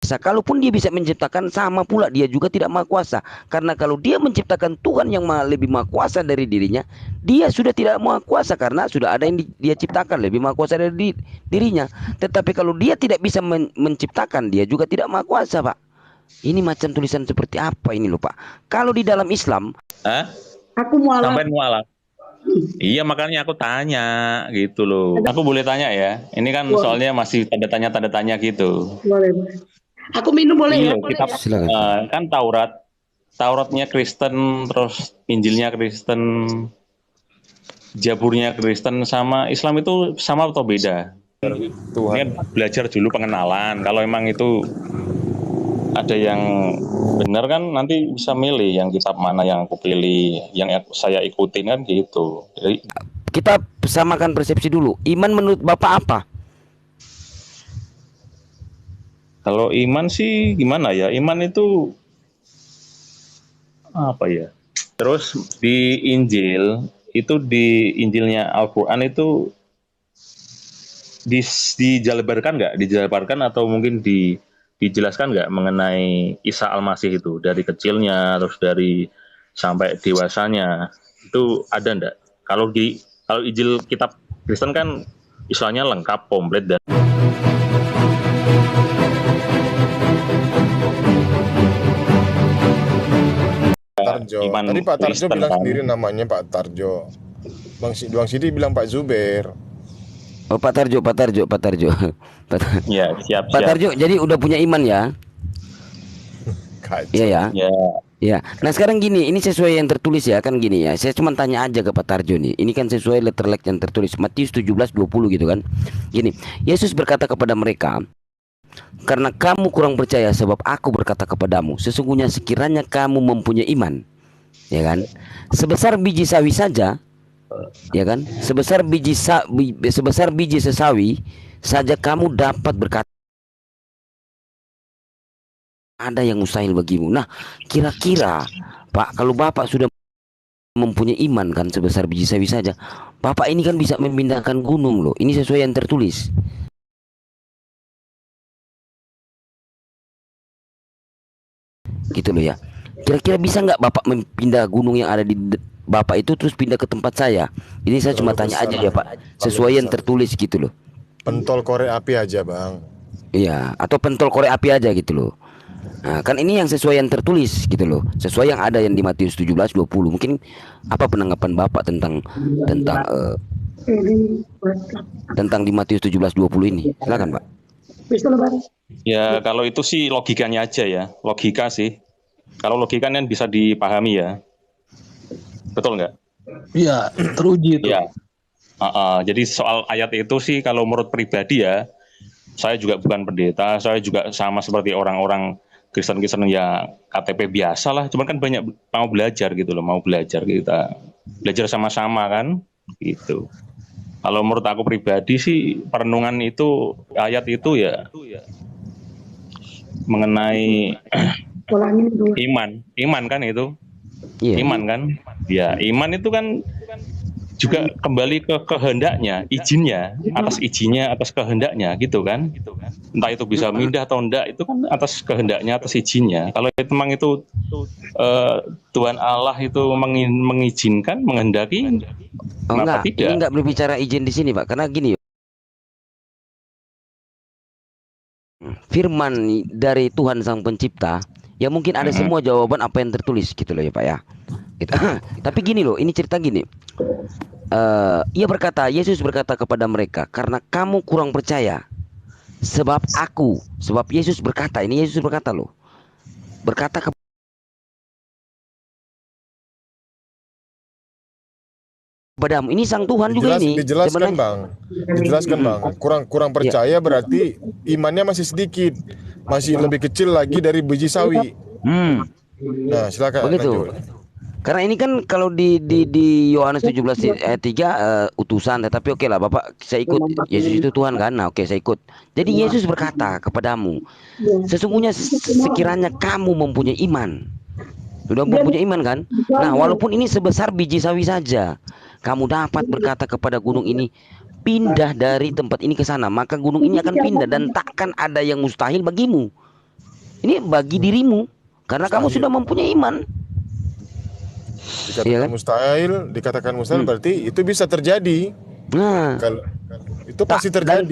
kuasa. Kalaupun dia bisa menciptakan, sama pula dia juga tidak maha kuasa. Karena kalau dia menciptakan Tuhan yang lebih maha kuasa dari dirinya, dia sudah tidak maha kuasa karena sudah ada yang dia ciptakan lebih maha kuasa dari dirinya. Tetapi kalau dia tidak bisa menciptakan, dia juga tidak maha kuasa, Pak. Ini macam tulisan seperti apa ini loh, Pak? Kalau di dalam Islam, Hah? Aku mualaf. Sampai mualaf. Iya, makanya aku tanya gitu loh. Aku boleh tanya ya? Ini kan Boleh. soalnya masih tanda tanya gitu. Boleh. Aku minum boleh ya? Ini loh, kitab kan Tauratnya Kristen, terus Injilnya Kristen, Zaburnya Kristen, sama Islam itu sama atau beda? Tuhan. Ini kan belajar dulu pengenalan. Kalau emang itu ada yang benar kan nanti bisa milih yang kitab mana yang aku pilih, yang saya ikutin kan gitu. Jadi kita samakan persepsi dulu. Iman menurut Bapak apa? kalau iman sih gimana ya? Iman itu apa ya? Terus di Injil itu, di Injilnya Al-Quran itu dijabarkan atau mungkin dijelaskan nggak mengenai Isa Al-Masih itu dari kecilnya terus dari sampai dewasanya itu ada nggak? Kalau Injil kitab Kristen kan istilahnya lengkap, komplit dan Tarjo. Tadi Pak Tarjo Kristen bilang kan. sendiri namanya Pak Tarjo. Bang Sidi bilang Pak Zuber. Oh, Pak Tarjo. Ya, siap. Pak Tarjo, jadi udah punya iman ya? Kacau. Iya ya. Ya. Ya. Nah sekarang gini, ini sesuai yang tertulis ya, kan gini ya. Saya cuma tanya aja ke Pak Tarjo nih. Ini kan sesuai letterlek yang tertulis Matius 17:20 gitu kan. Gini, Yesus berkata kepada mereka, karena kamu kurang percaya sebab aku berkata kepadamu, sesungguhnya sekiranya kamu mempunyai iman, ya kan, sebesar biji sawi saja, ya kan, sebesar biji sesawi saja kamu dapat berkata ada yang mustahil bagimu. Nah, kira-kira Pak, kalau Bapak sudah mempunyai iman kan sebesar biji sawi saja, Bapak ini kan bisa memindahkan gunung loh. Ini sesuai yang tertulis. Gitu loh ya. Kira-kira bisa nggak Bapak mempindah gunung yang ada di Bapak itu terus pindah ke tempat saya? Ini saya cuma tanya aja ya Pak, sesuai yang tertulis gitu loh. Pentol korek api aja, Bang. Iya, atau pentol korek api aja gitu loh. Nah, kan ini yang sesuai yang tertulis gitu loh. Sesuai yang ada yang di Matius 17:20. Mungkin apa penanggapan Bapak tentang di Matius 17:20 ini? Silakan, Pak. Ya, kalau itu sih logikanya aja ya. Logika sih. Kalau logika kan bisa dipahami ya. Betul nggak? Iya, teruji itu. Ya. Jadi soal ayat itu sih kalau menurut pribadi ya, saya juga bukan pendeta, saya juga sama seperti orang-orang Kristen-Kristen ya KTP biasa lah, cuman kan banyak mau belajar gitu loh, kita belajar sama-sama kan, gitu. Kalau menurut aku pribadi sih perenungan itu, ayat itu ya mengenai iman kan itu, iman kan, ya iman itu kan juga kembali ke kehendaknya, izinnya, atas kehendaknya gitu kan. Entah itu bisa pindah atau enggak, itu kan atas kehendaknya, atas izinnya. Kalau itu memang itu Tuhan Allah itu mengizinkan, menghendaki, kenapa tidak? Ini enggak berbicara izin di sini, Pak. Karena gini, firman dari Tuhan Sang Pencipta, ya mungkin ada semua jawaban apa yang tertulis gitu loh ya Pak ya. Gitu. Tapi gini loh, ini cerita gini. Yesus berkata kepada mereka, karena kamu kurang percaya, sebab Yesus berkata loh, berkata kepadamu, ini Sang Tuhan juga ini. Dijelaskan Bang, kurang percaya berarti imannya masih sedikit, masih lebih kecil lagi dari biji sawi. Nah, silakan. Begitu. Karena ini kan kalau di Yohanes 17 ayat 3 utusan, tetapi oke lah Bapak, saya ikut. Yesus itu Tuhan kan? Nah, oke, saya ikut. Jadi Yesus berkata kepadamu, sesungguhnya sekiranya kamu mempunyai iman. Sudah mempunyai iman kan? Nah, walaupun ini sebesar biji sawi saja, kamu dapat berkata kepada gunung ini, pindah dari tempat ini ke sana, maka gunung ini akan pindah dan takkan ada yang mustahil bagimu. Ini bagi dirimu karena kamu sudah mempunyai iman. Dikatakan Iya kan? dikatakan mustahil berarti itu bisa terjadi. Nah, Kalau itu pasti terjadi.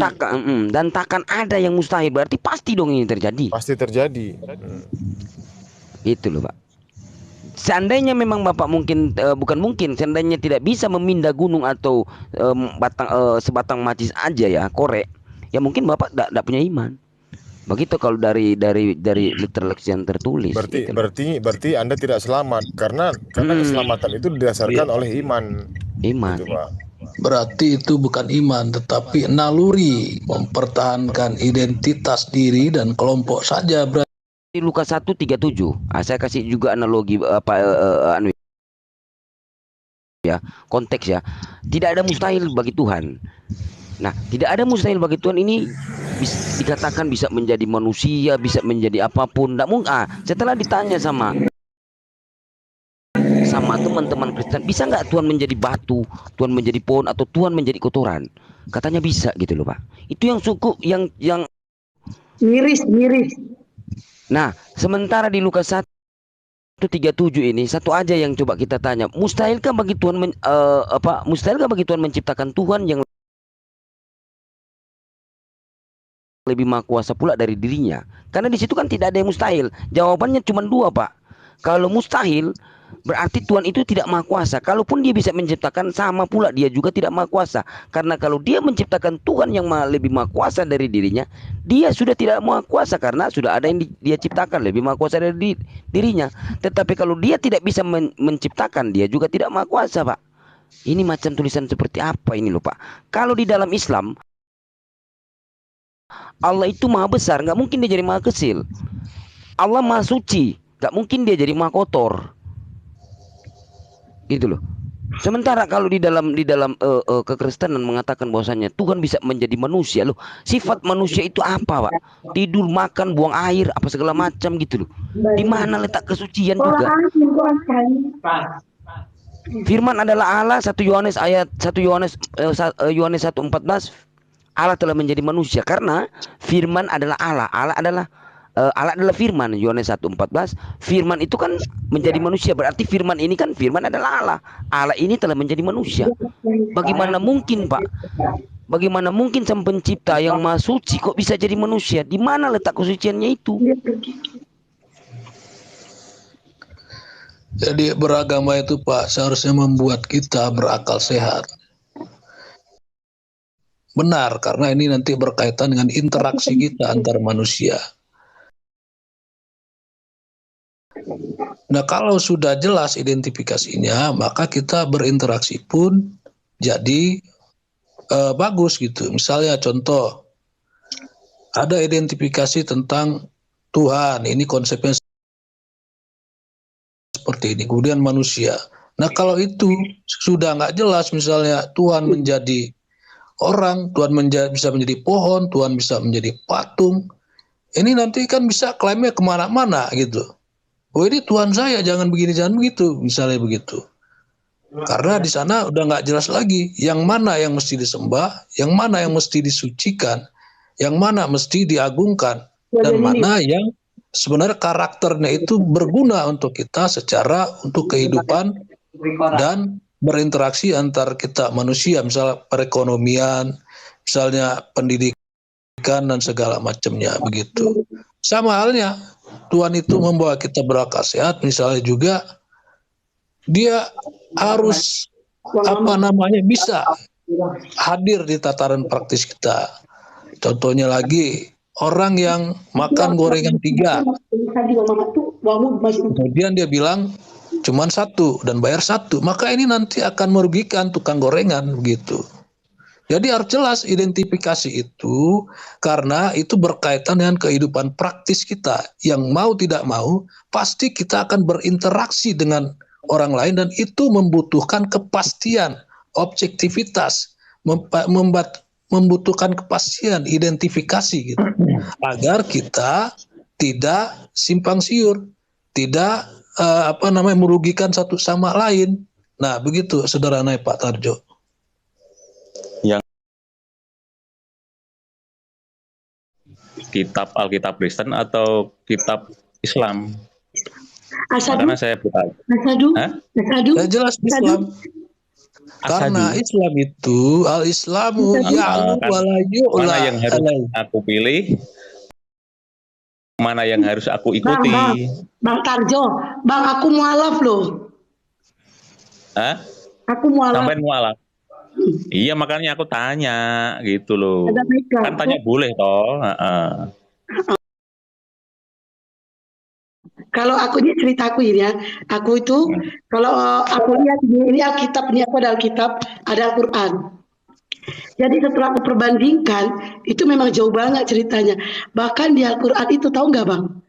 dan takkan ada yang mustahil, berarti pasti dong ini terjadi. Pasti terjadi. Itu loh, Pak. Seandainya memang Bapak mungkin bukan mungkin, seandainya tidak bisa memindah gunung atau sebatang macis aja ya, korek, ya mungkin Bapak tidak punya iman. Begitu kalau dari literasi yang tertulis. Berarti gitu. berarti Anda tidak selamat karena keselamatan itu didasarkan oleh iman. Iman. Gitu, Pak. Berarti itu bukan iman, tetapi naluri mempertahankan identitas diri dan kelompok saja. Di Lukas 1:37, saya kasih juga analogi ya, konteks ya. Tidak ada mustahil bagi Tuhan. Nah, tidak ada mustahil bagi Tuhan ini dikatakan bisa menjadi manusia, bisa menjadi apapun. Tidak mungkin. Setelah ditanya sama teman-teman Kristen, bisa nggak Tuhan menjadi batu, Tuhan menjadi pohon, atau Tuhan menjadi kotoran? Katanya bisa gitu loh, Pak. Itu yang suku yang Miris. Nah, sementara di Lukas 1:37 ini satu aja yang coba kita tanya, mustahilkah bagi Tuhan mustahilkah bagi Tuhan menciptakan Tuhan yang lebih maha kuasa pula dari dirinya? Karena di situ kan tidak ada yang mustahil. Jawabannya cuma dua, Pak. Kalau mustahil berarti Tuhan itu tidak maha kuasa. Kalaupun dia bisa menciptakan, sama pula dia juga tidak maha kuasa. Karena kalau dia menciptakan Tuhan yang lebih maha kuasa dari dirinya, dia sudah tidak maha kuasa karena sudah ada yang dia ciptakan lebih maha kuasa dari dirinya. Tetapi kalau dia tidak bisa menciptakan, dia juga tidak maha kuasa, Pak. Ini macam tulisan seperti apa ini loh, Pak. Kalau di dalam Islam, Allah itu maha besar, nggak mungkin dia jadi maha kecil. Allah maha suci, nggak mungkin dia jadi maha kotor. Gitu loh. Sementara kalau di dalam kekristenan mengatakan bahwasanya Tuhan bisa menjadi manusia loh. Sifat manusia itu apa, Pak? Tidur, makan, buang air, apa segala macam gitu loh. Di mana letak kesucian juga? Firman adalah Allah. 1 Yohanes 1:14, Allah telah menjadi manusia karena firman adalah Allah. Allah adalah firman. Yohanes 1:14, firman itu kan menjadi manusia, berarti firman ini kan firman adalah Allah. Allah ini telah menjadi manusia. Bagaimana mungkin, Pak? Bagaimana mungkin sang pencipta yang maha suci kok bisa jadi manusia? Di mana letak kesuciannya itu? Jadi beragama itu, Pak, seharusnya membuat kita berakal sehat. Benar, karena ini nanti berkaitan dengan interaksi kita antar manusia. Nah, kalau sudah jelas identifikasinya, maka kita berinteraksi pun jadi bagus gitu. Misalnya contoh, ada identifikasi tentang Tuhan, ini konsepnya seperti ini, kemudian manusia. Nah, kalau itu sudah nggak jelas, misalnya Tuhan menjadi orang, Tuhan bisa menjadi pohon, Tuhan bisa menjadi patung, ini nanti kan bisa klaimnya kemana-mana gitu. Oh, ini Tuhan saya, jangan begini, jangan begitu, misalnya begitu. Karena di sana udah nggak jelas lagi yang mana yang mesti disembah, yang mana yang mesti disucikan, yang mana mesti diagungkan, dan mana yang sebenarnya karakternya itu berguna untuk kita secara untuk kehidupan dan berinteraksi antar kita manusia, misalnya perekonomian, misalnya pendidikan dan segala macamnya begitu. Sama halnya Tuhan itu membawa kita berakal sehat, misalnya juga dia harus bisa hadir di tataran praktis kita. Contohnya lagi, orang yang makan gorengan 3, kemudian dia bilang cuman 1 dan bayar 1, maka ini nanti akan merugikan tukang gorengan begitu. Jadi harus jelas identifikasi itu, karena itu berkaitan dengan kehidupan praktis kita. Yang mau tidak mau, pasti kita akan berinteraksi dengan orang lain, dan itu membutuhkan kepastian, objektivitas, membutuhkan kepastian, identifikasi gitu. Agar kita tidak simpang siur, tidak merugikan satu sama lain. Nah, begitu sederhana Pak Tarjo. kitab Alkitab Kristen atau kitab Islam? Asadu, Karena saya bertanya. asadu, Hah? asadu. Ya jelas Islam. Karena Asadu. Islam itu al-Islamu ya'lu Kan wa la mana yu'la yang harus alaihi. aku pilih, mana yang harus aku Bang, ikuti? Bang Tarjo, Bang aku mualaf loh. Hah? Aku mualaf. Sampai mualaf. Iya makanya aku tanya gitu loh. Ada mereka. Kan tanya boleh toh. Kalau aku ini ceritaku ini ya, aku itu kalau aku lihat ini Alkitab, ini aku ada Alkitab, ada Al-Quran. Jadi setelah aku perbandingkan, itu memang jauh banget ceritanya. Bahkan di Al-Quran itu tahu nggak Bang?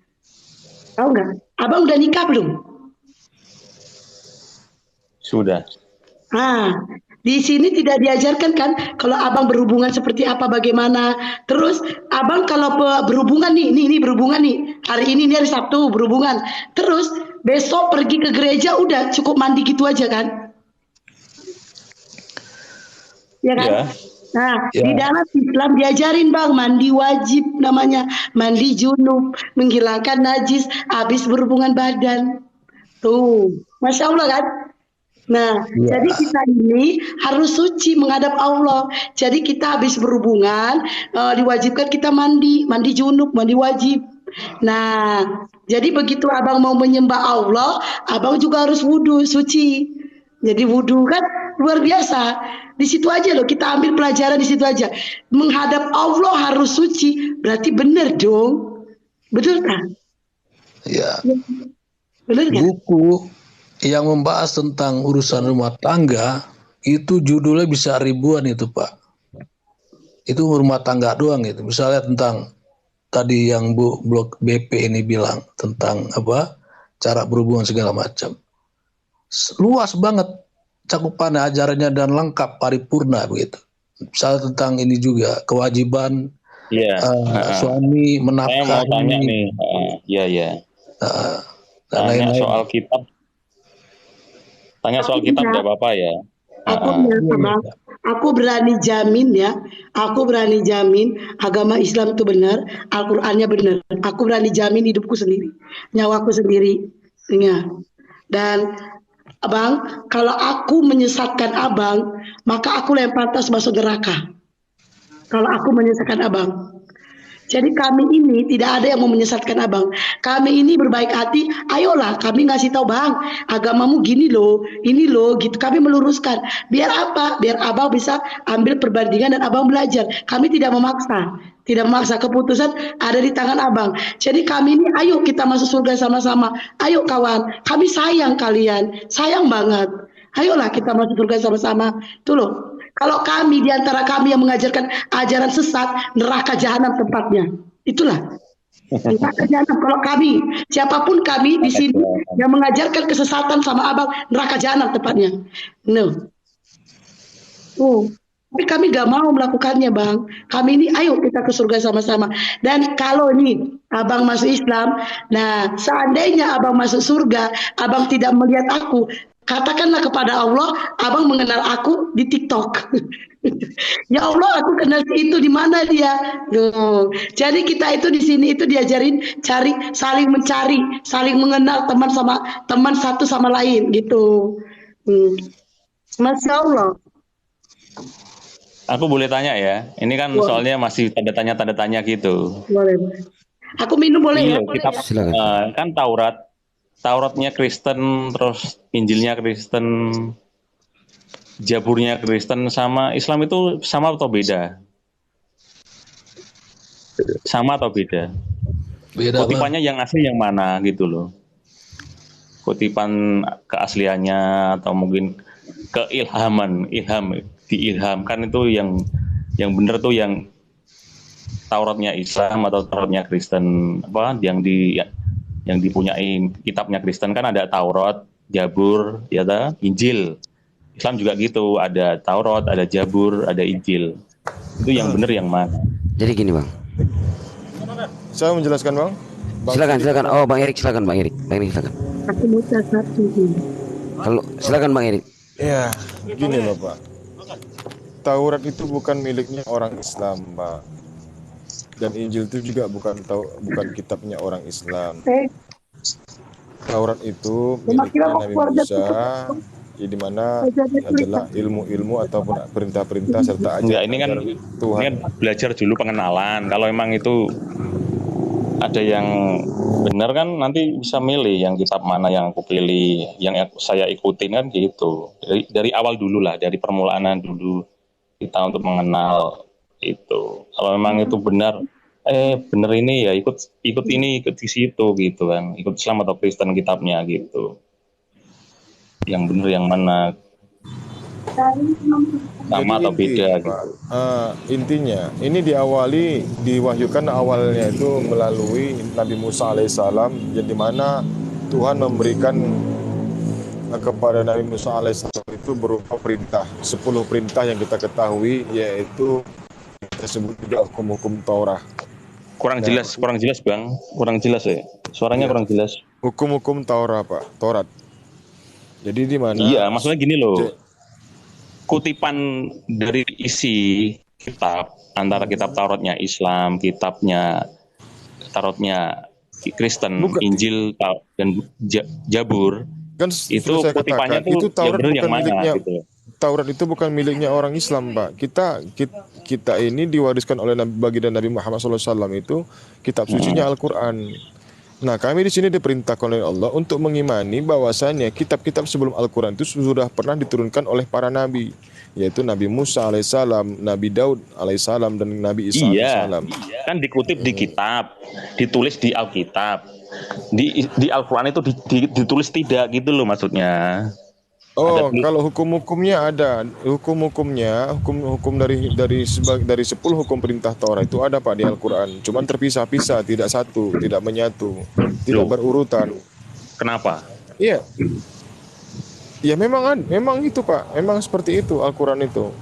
Tahu nggak? Abang udah nikah belum? Sudah. Ah, di sini tidak diajarkan kan kalau abang berhubungan seperti apa bagaimana. Terus abang kalau berhubungan nih berhubungan nih. Hari ini hari Sabtu berhubungan. Terus besok pergi ke gereja udah cukup mandi gitu aja kan? Ya kan? Ya. Nah, Ya. di dalam Islam diajarin Bang, mandi wajib namanya, mandi junub, menghilangkan najis habis berhubungan badan. Tuh, Masya Allah kan? Nah, Ya. jadi kita ini harus suci menghadap Allah. Jadi kita habis berhubungan, diwajibkan kita mandi junub, mandi wajib. Nah, jadi begitu abang mau menyembah Allah, abang juga harus wudhu, suci. Jadi wudhu kan luar biasa. Di situ aja loh, kita ambil pelajaran di situ aja. Menghadap Allah harus suci, berarti benar dong. Betul kan? Ya. Benar kan? Buku yang membahas tentang urusan rumah tangga itu judulnya bisa ribuan itu Pak. Itu rumah tangga doang itu. Misalnya tentang tadi yang Bu Blok BP ini bilang tentang apa cara berhubungan segala macam. Luas banget cakupannya, ajarannya dan lengkap paripurna begitu. Misalnya tentang ini juga kewajiban Iya. suami Saya mau menafkahi tanya nih. Iya. dan Tanya lain-lain. soal kitab. Tanya soal kitab nggak apa-apa ya. Aku berani jamin ya, aku berani jamin agama Islam itu benar, Al-Qur'annya benar. Aku berani jamin hidupku sendiri, nyawaku sendiri. Ya. Dan Abang, kalau aku menyesatkan Abang, maka aku yang pantas masuk neraka. Kalau aku menyesatkan Abang. Jadi kami ini tidak ada yang mau menyesatkan abang. Kami ini berbaik hati. Ayolah kami ngasih tahu bang, agamamu gini loh, ini loh, gitu. Kami meluruskan. Biar apa? Biar abang bisa ambil perbandingan dan abang belajar. Kami tidak memaksa. Tidak memaksa, keputusan ada di tangan abang. Jadi kami ini ayo kita masuk surga sama-sama. Ayo kawan, kami sayang kalian. Sayang banget. Ayolah kita masuk surga sama-sama. Tuh loh. Kalau kami di antara kami yang mengajarkan ajaran sesat, neraka jahanam tempatnya. Itulah. Neraka jahanam. Kalau kami, siapapun kami di sini yang mengajarkan kesesatan sama abang, neraka jahanam tempatnya. No. Tapi kami gak mau melakukannya bang. Kami ini ayo kita ke surga sama-sama. Dan kalau nih abang masuk Islam, nah seandainya abang masuk surga, abang tidak melihat aku, katakanlah kepada Allah, abang mengenal aku di TikTok. Ya Allah, aku kenal itu di mana dia. Tuh. Jadi kita itu di sini itu diajarin saling mencari, saling mengenal teman satu sama lain gitu. Masya Allah. Aku boleh tanya ya. Ini kan soalnya masih tanda tanya gitu. Boleh. Aku minum boleh ya? Kitab kan Tauratnya Kristen, terus Injilnya Kristen, Jaburnya Kristen, sama Islam itu sama atau beda? Sama atau beda? Beda. Kutipannya yang asli yang mana gitu loh? Kutipan keasliannya atau mungkin diilhamkan itu yang benar tuh yang Tauratnya Islam atau Tauratnya Kristen yang dipunyai kitabnya Kristen kan ada Taurat, Jabur, ya Injil. Islam juga gitu, ada Taurat, ada Jabur, ada Injil. Itu yang benar yang mana? Jadi gini bang. Saya menjelaskan bang. Silakan. Oh bang Erik silakan bang Erik. Silakan. Aku mau satu. Kalau silakan bang Erik. Ya, gini loh Pak. Taurat itu bukan miliknya orang Islam Pak. dan Injil itu juga bukan kitabnya orang Islam. Taurat itu miliknya Nabi Musa, di mana adalah ilmu-ilmu ataupun perintah-perintah serta Enggak, ajaran ini kan Tuhan. belajar dulu pengenalan. Kalau emang itu ada yang benar kan nanti bisa milih yang kitab mana yang aku pilih, yang saya ikutin kan gitu. Dari awal dulu lah, dari permulaan dulu kita untuk mengenal itu. Kalau memang itu benar, benar ini ya ikut ini, ikut di situ gitu kan, ikut Islam atau Kristen kitabnya gitu. Yang benar yang mana, sama atau beda gitu. Intinya ini diwahyukan awalnya itu melalui Nabi Musa alaihissalam, di mana Tuhan memberikan kepada Nabi Musa alaihissalam itu berupa perintah, 10 perintah yang kita ketahui, yaitu kita sebut juga hukum-hukum Taurat. Kurang jelas Bang, kurang jelas ya, suaranya kurang jelas. Hukum-hukum Taurat, Pak, Taurat. Jadi di mana? Iya, maksudnya gini loh, kutipan dari isi kitab antara kitab Tauratnya Islam, kitabnya Tauratnya Kristen, Injil dan Jabur, kan itu kutipannya tuh itu Taurat yang bukan mana miliknya, gitu. Taurat itu bukan miliknya orang Islam, Pak. Kita ini diwariskan oleh baginda Nabi Muhammad SAW, itu kitab sucinya Al-Quran. Nah, kami di sini diperintahkan oleh Allah untuk mengimani bahwasannya kitab-kitab sebelum Al-Quran itu sudah pernah diturunkan oleh para nabi, yaitu Nabi Musa alaihissalam, Nabi Daud alaihissalam, dan Nabi Isa alaihissalam. Kan dikutip di kitab, ditulis di Alkitab, di Al-Quran itu ditulis tidak gitu loh maksudnya. Oh, kalau hukum-hukumnya ada, hukum dari 10 hukum perintah Taurat itu ada, Pak, di Al-Quran. Cuman terpisah-pisah, tidak satu, tidak menyatu, tidak berurutan. Kenapa? Iya. Ya memang itu, Pak. Memang seperti itu Al-Quran itu.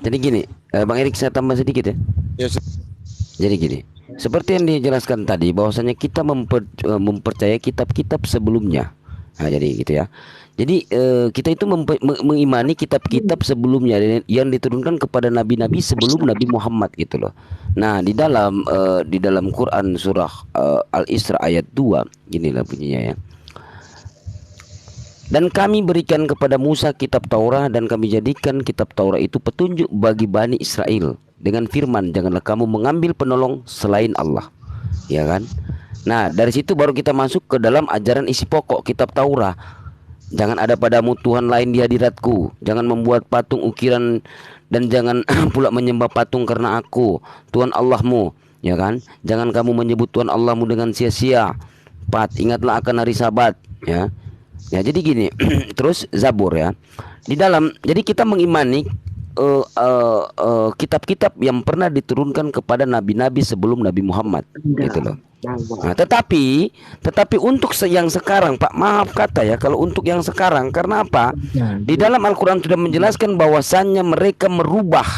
Jadi gini, Bang Erik, saya tambah sedikit ya. Jadi gini, seperti yang dijelaskan tadi, bahwasanya kita mempercayai kitab-kitab sebelumnya. Nah, jadi gitu ya. Jadi kita itu mengimani kitab-kitab sebelumnya yang diturunkan kepada nabi-nabi sebelum Nabi Muhammad gitu loh. Nah, di dalam Quran surah Al-Isra ayat 2 ginilah bunyinya ya. Dan kami berikan kepada Musa kitab Taurat, dan kami jadikan kitab Taurat itu petunjuk bagi Bani Israel dengan firman, janganlah kamu mengambil penolong selain Allah. Ya kan? Nah, dari situ baru kita masuk ke dalam ajaran isi pokok kitab Taurat. Jangan ada padamu Tuhan lain di hadiratku, jangan membuat patung ukiran, dan jangan pula menyembah patung karena aku Tuhan Allahmu, ya kan? Jangan kamu menyebut Tuhan Allahmu dengan sia-sia. 4. Ingatlah akan hari Sabat, ya. Ya, jadi gini, terus Zabur ya. Jadi kita mengimani kitab-kitab yang pernah diturunkan kepada nabi-nabi sebelum Nabi Muhammad, gitu loh. Nah, tetapi untuk yang sekarang, Pak, maaf kata ya, kalau untuk yang sekarang, karena apa? Di dalam Al-Quran sudah menjelaskan bahwasannya mereka merubah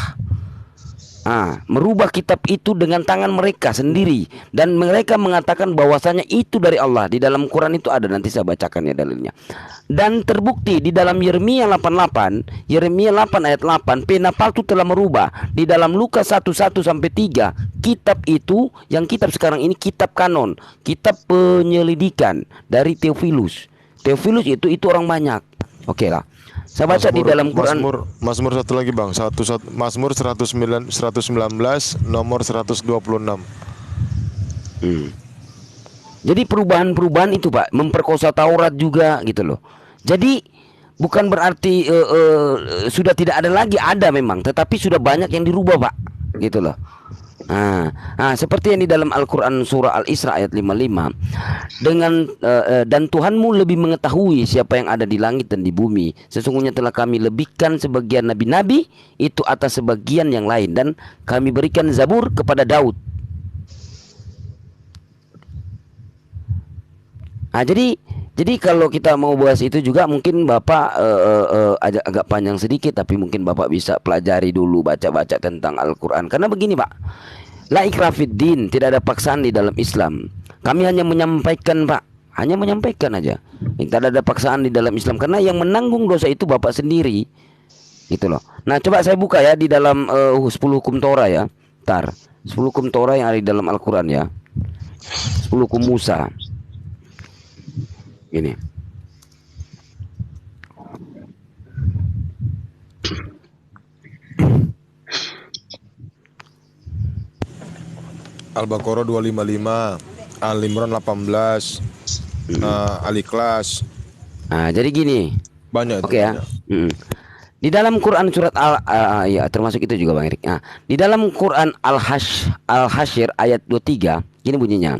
kitab itu dengan tangan mereka sendiri, dan mereka mengatakan bahwasanya itu dari Allah. Di dalam Quran itu ada, nanti saya bacakan ya dalilnya. Dan terbukti di dalam Yeremia 8 ayat 8, pena palsu telah merubah. Di dalam Lukas 1:1-3, kitab itu, yang kitab sekarang ini kitab kanon, kitab penyelidikan dari Theophilus. Theophilus itu orang banyak. Oke lah. Saya baca di dalam Quran. Mazmur satu lagi, Bang. Mazmur 119 nomor 126. Jadi perubahan-perubahan itu, Pak, memperkosa Taurat juga gitu loh. Jadi bukan berarti sudah tidak ada lagi, ada memang, tetapi sudah banyak yang dirubah, Pak, gitu loh. Seperti yang di dalam Al-Quran surah Al-Isra ayat 55, dan Tuhanmu lebih mengetahui siapa yang ada di langit dan di bumi. Sesungguhnya telah kami lebihkan sebagian nabi-nabi itu atas sebagian yang lain, dan kami berikan Zabur kepada Daud. Jadi kalau kita mau bahas itu juga mungkin Bapak agak panjang sedikit, tapi mungkin Bapak bisa pelajari dulu, baca-baca tentang Al-Quran. Karena begini, Pak, la ikraha fid din, tidak ada paksaan di dalam Islam. Kami hanya menyampaikan, Pak, hanya menyampaikan aja. Tidak ada paksaan di dalam Islam, karena yang menanggung dosa itu Bapak sendiri, gitu loh. Nah, coba saya buka ya di dalam 10 hukum Torah ya. 10 hukum Torah yang ada di dalam Al-Quran ya. 10 hukum Musa. Ini. Al-Baqarah 255, Al-Imran 18, Al-Ikhlas. Nah, jadi gini. Banyak itu. Oke ya. banyak. Di dalam Quran surat ya termasuk itu juga Bang Erik. Nah, di dalam Quran Al-Hasyr ayat 23, gini bunyinya.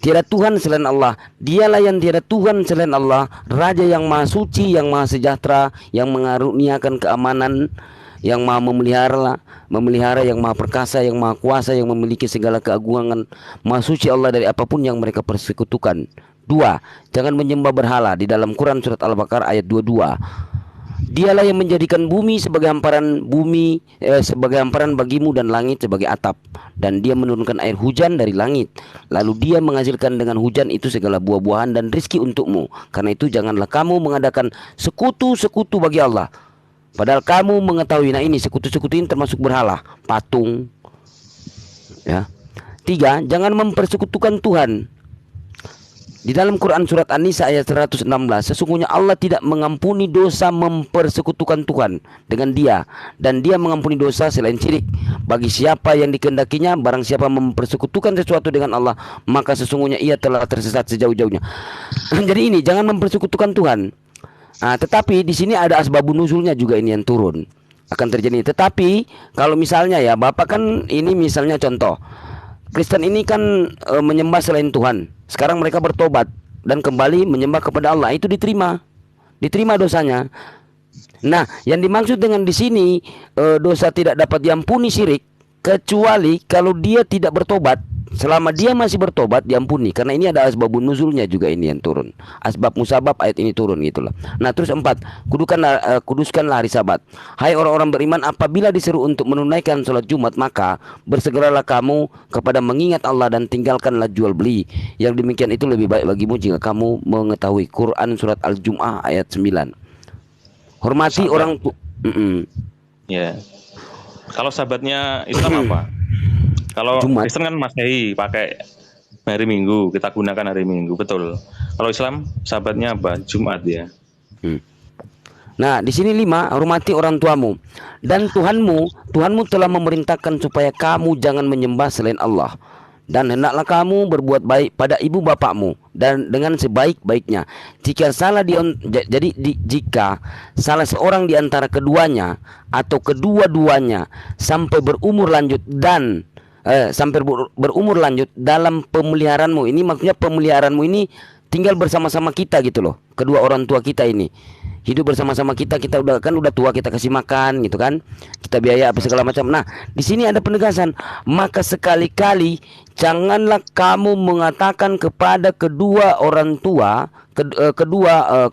Tiada Tuhan selain Allah, dialah yang tiada Tuhan selain Allah, Raja yang maha suci, yang maha sejahtera, yang mengaruniakan keamanan, yang maha memelihara, yang maha perkasa, yang maha kuasa, yang memiliki segala keagungan. Maha suci Allah dari apapun yang mereka persekutukan. 2. Jangan menyembah berhala. Di dalam Quran surat Al-Baqarah ayat 22. Dialah yang menjadikan bumi sebagai hamparan bagimu dan langit sebagai atap, dan dia menurunkan air hujan dari langit, lalu dia menghasilkan dengan hujan itu segala buah-buahan dan rizki untukmu. Karena itu janganlah kamu mengadakan sekutu-sekutu bagi Allah, padahal kamu mengetahui. Nah, ini sekutu-sekutu ini termasuk berhala, patung ya. 3. Jangan mempersekutukan Tuhan. Di dalam Quran surat An-Nisa ayat 116, sesungguhnya Allah tidak mengampuni dosa mempersekutukan Tuhan dengan dia, dan dia mengampuni dosa selain syirik. Bagi siapa yang dikehendakinya, barang siapa mempersekutukan sesuatu dengan Allah, maka sesungguhnya ia telah tersesat sejauh-jauhnya. Jadi ini jangan mempersekutukan Tuhan. Nah, tetapi di sini ada asbabun nuzulnya juga, ini yang turun akan terjadi. Tetapi kalau misalnya ya Bapak kan ini misalnya contoh, Kristen ini kan menyembah selain Tuhan. Sekarang mereka bertobat dan kembali menyembah kepada Allah, itu diterima dosanya. Nah, yang dimaksud dengan di sini dosa tidak dapat diampuni syirik, kecuali kalau dia tidak bertobat. Selama dia masih bertobat diampuni, karena ini ada asbabun nuzulnya juga, ini yang turun. Asbab musabab ayat ini turun gitulah. Nah, terus 4, kuduskanlah hari Sabat. Hai orang-orang beriman, apabila disuruh untuk menunaikan sholat Jumat, maka bersegeralah kamu kepada mengingat Allah dan tinggalkanlah jual beli. Yang demikian itu lebih baik bagimu jika kamu mengetahui. Quran surat Al-Jum'ah ayat 9. Hormati Sabat. orang Ya. Kalau Sabatnya Islam apa? Kalau Jumat. Kristen kan Masehi pakai hari Minggu, kita gunakan hari Minggu, betul. Kalau Islam Sabatnya apa? Jumat ya. Nah, di sini 5, hormati orang tuamu dan Tuhanmu telah memerintahkan supaya kamu jangan menyembah selain Allah, dan hendaklah kamu berbuat baik pada ibu bapakmu dan dengan sebaik-baiknya. Jika salah seorang di antara keduanya atau kedua-duanya sampai berumur lanjut dalam pemeliharaanmu, ini maksudnya pemeliharaanmu ini tinggal bersama-sama kita gitu loh, kedua orang tua kita ini hidup bersama-sama kita udah tua, kita kasih makan gitu kan, kita biaya apa segala macam. Nah, di sini ada penegasan, maka sekali-kali janganlah kamu mengatakan kepada kedua orang tua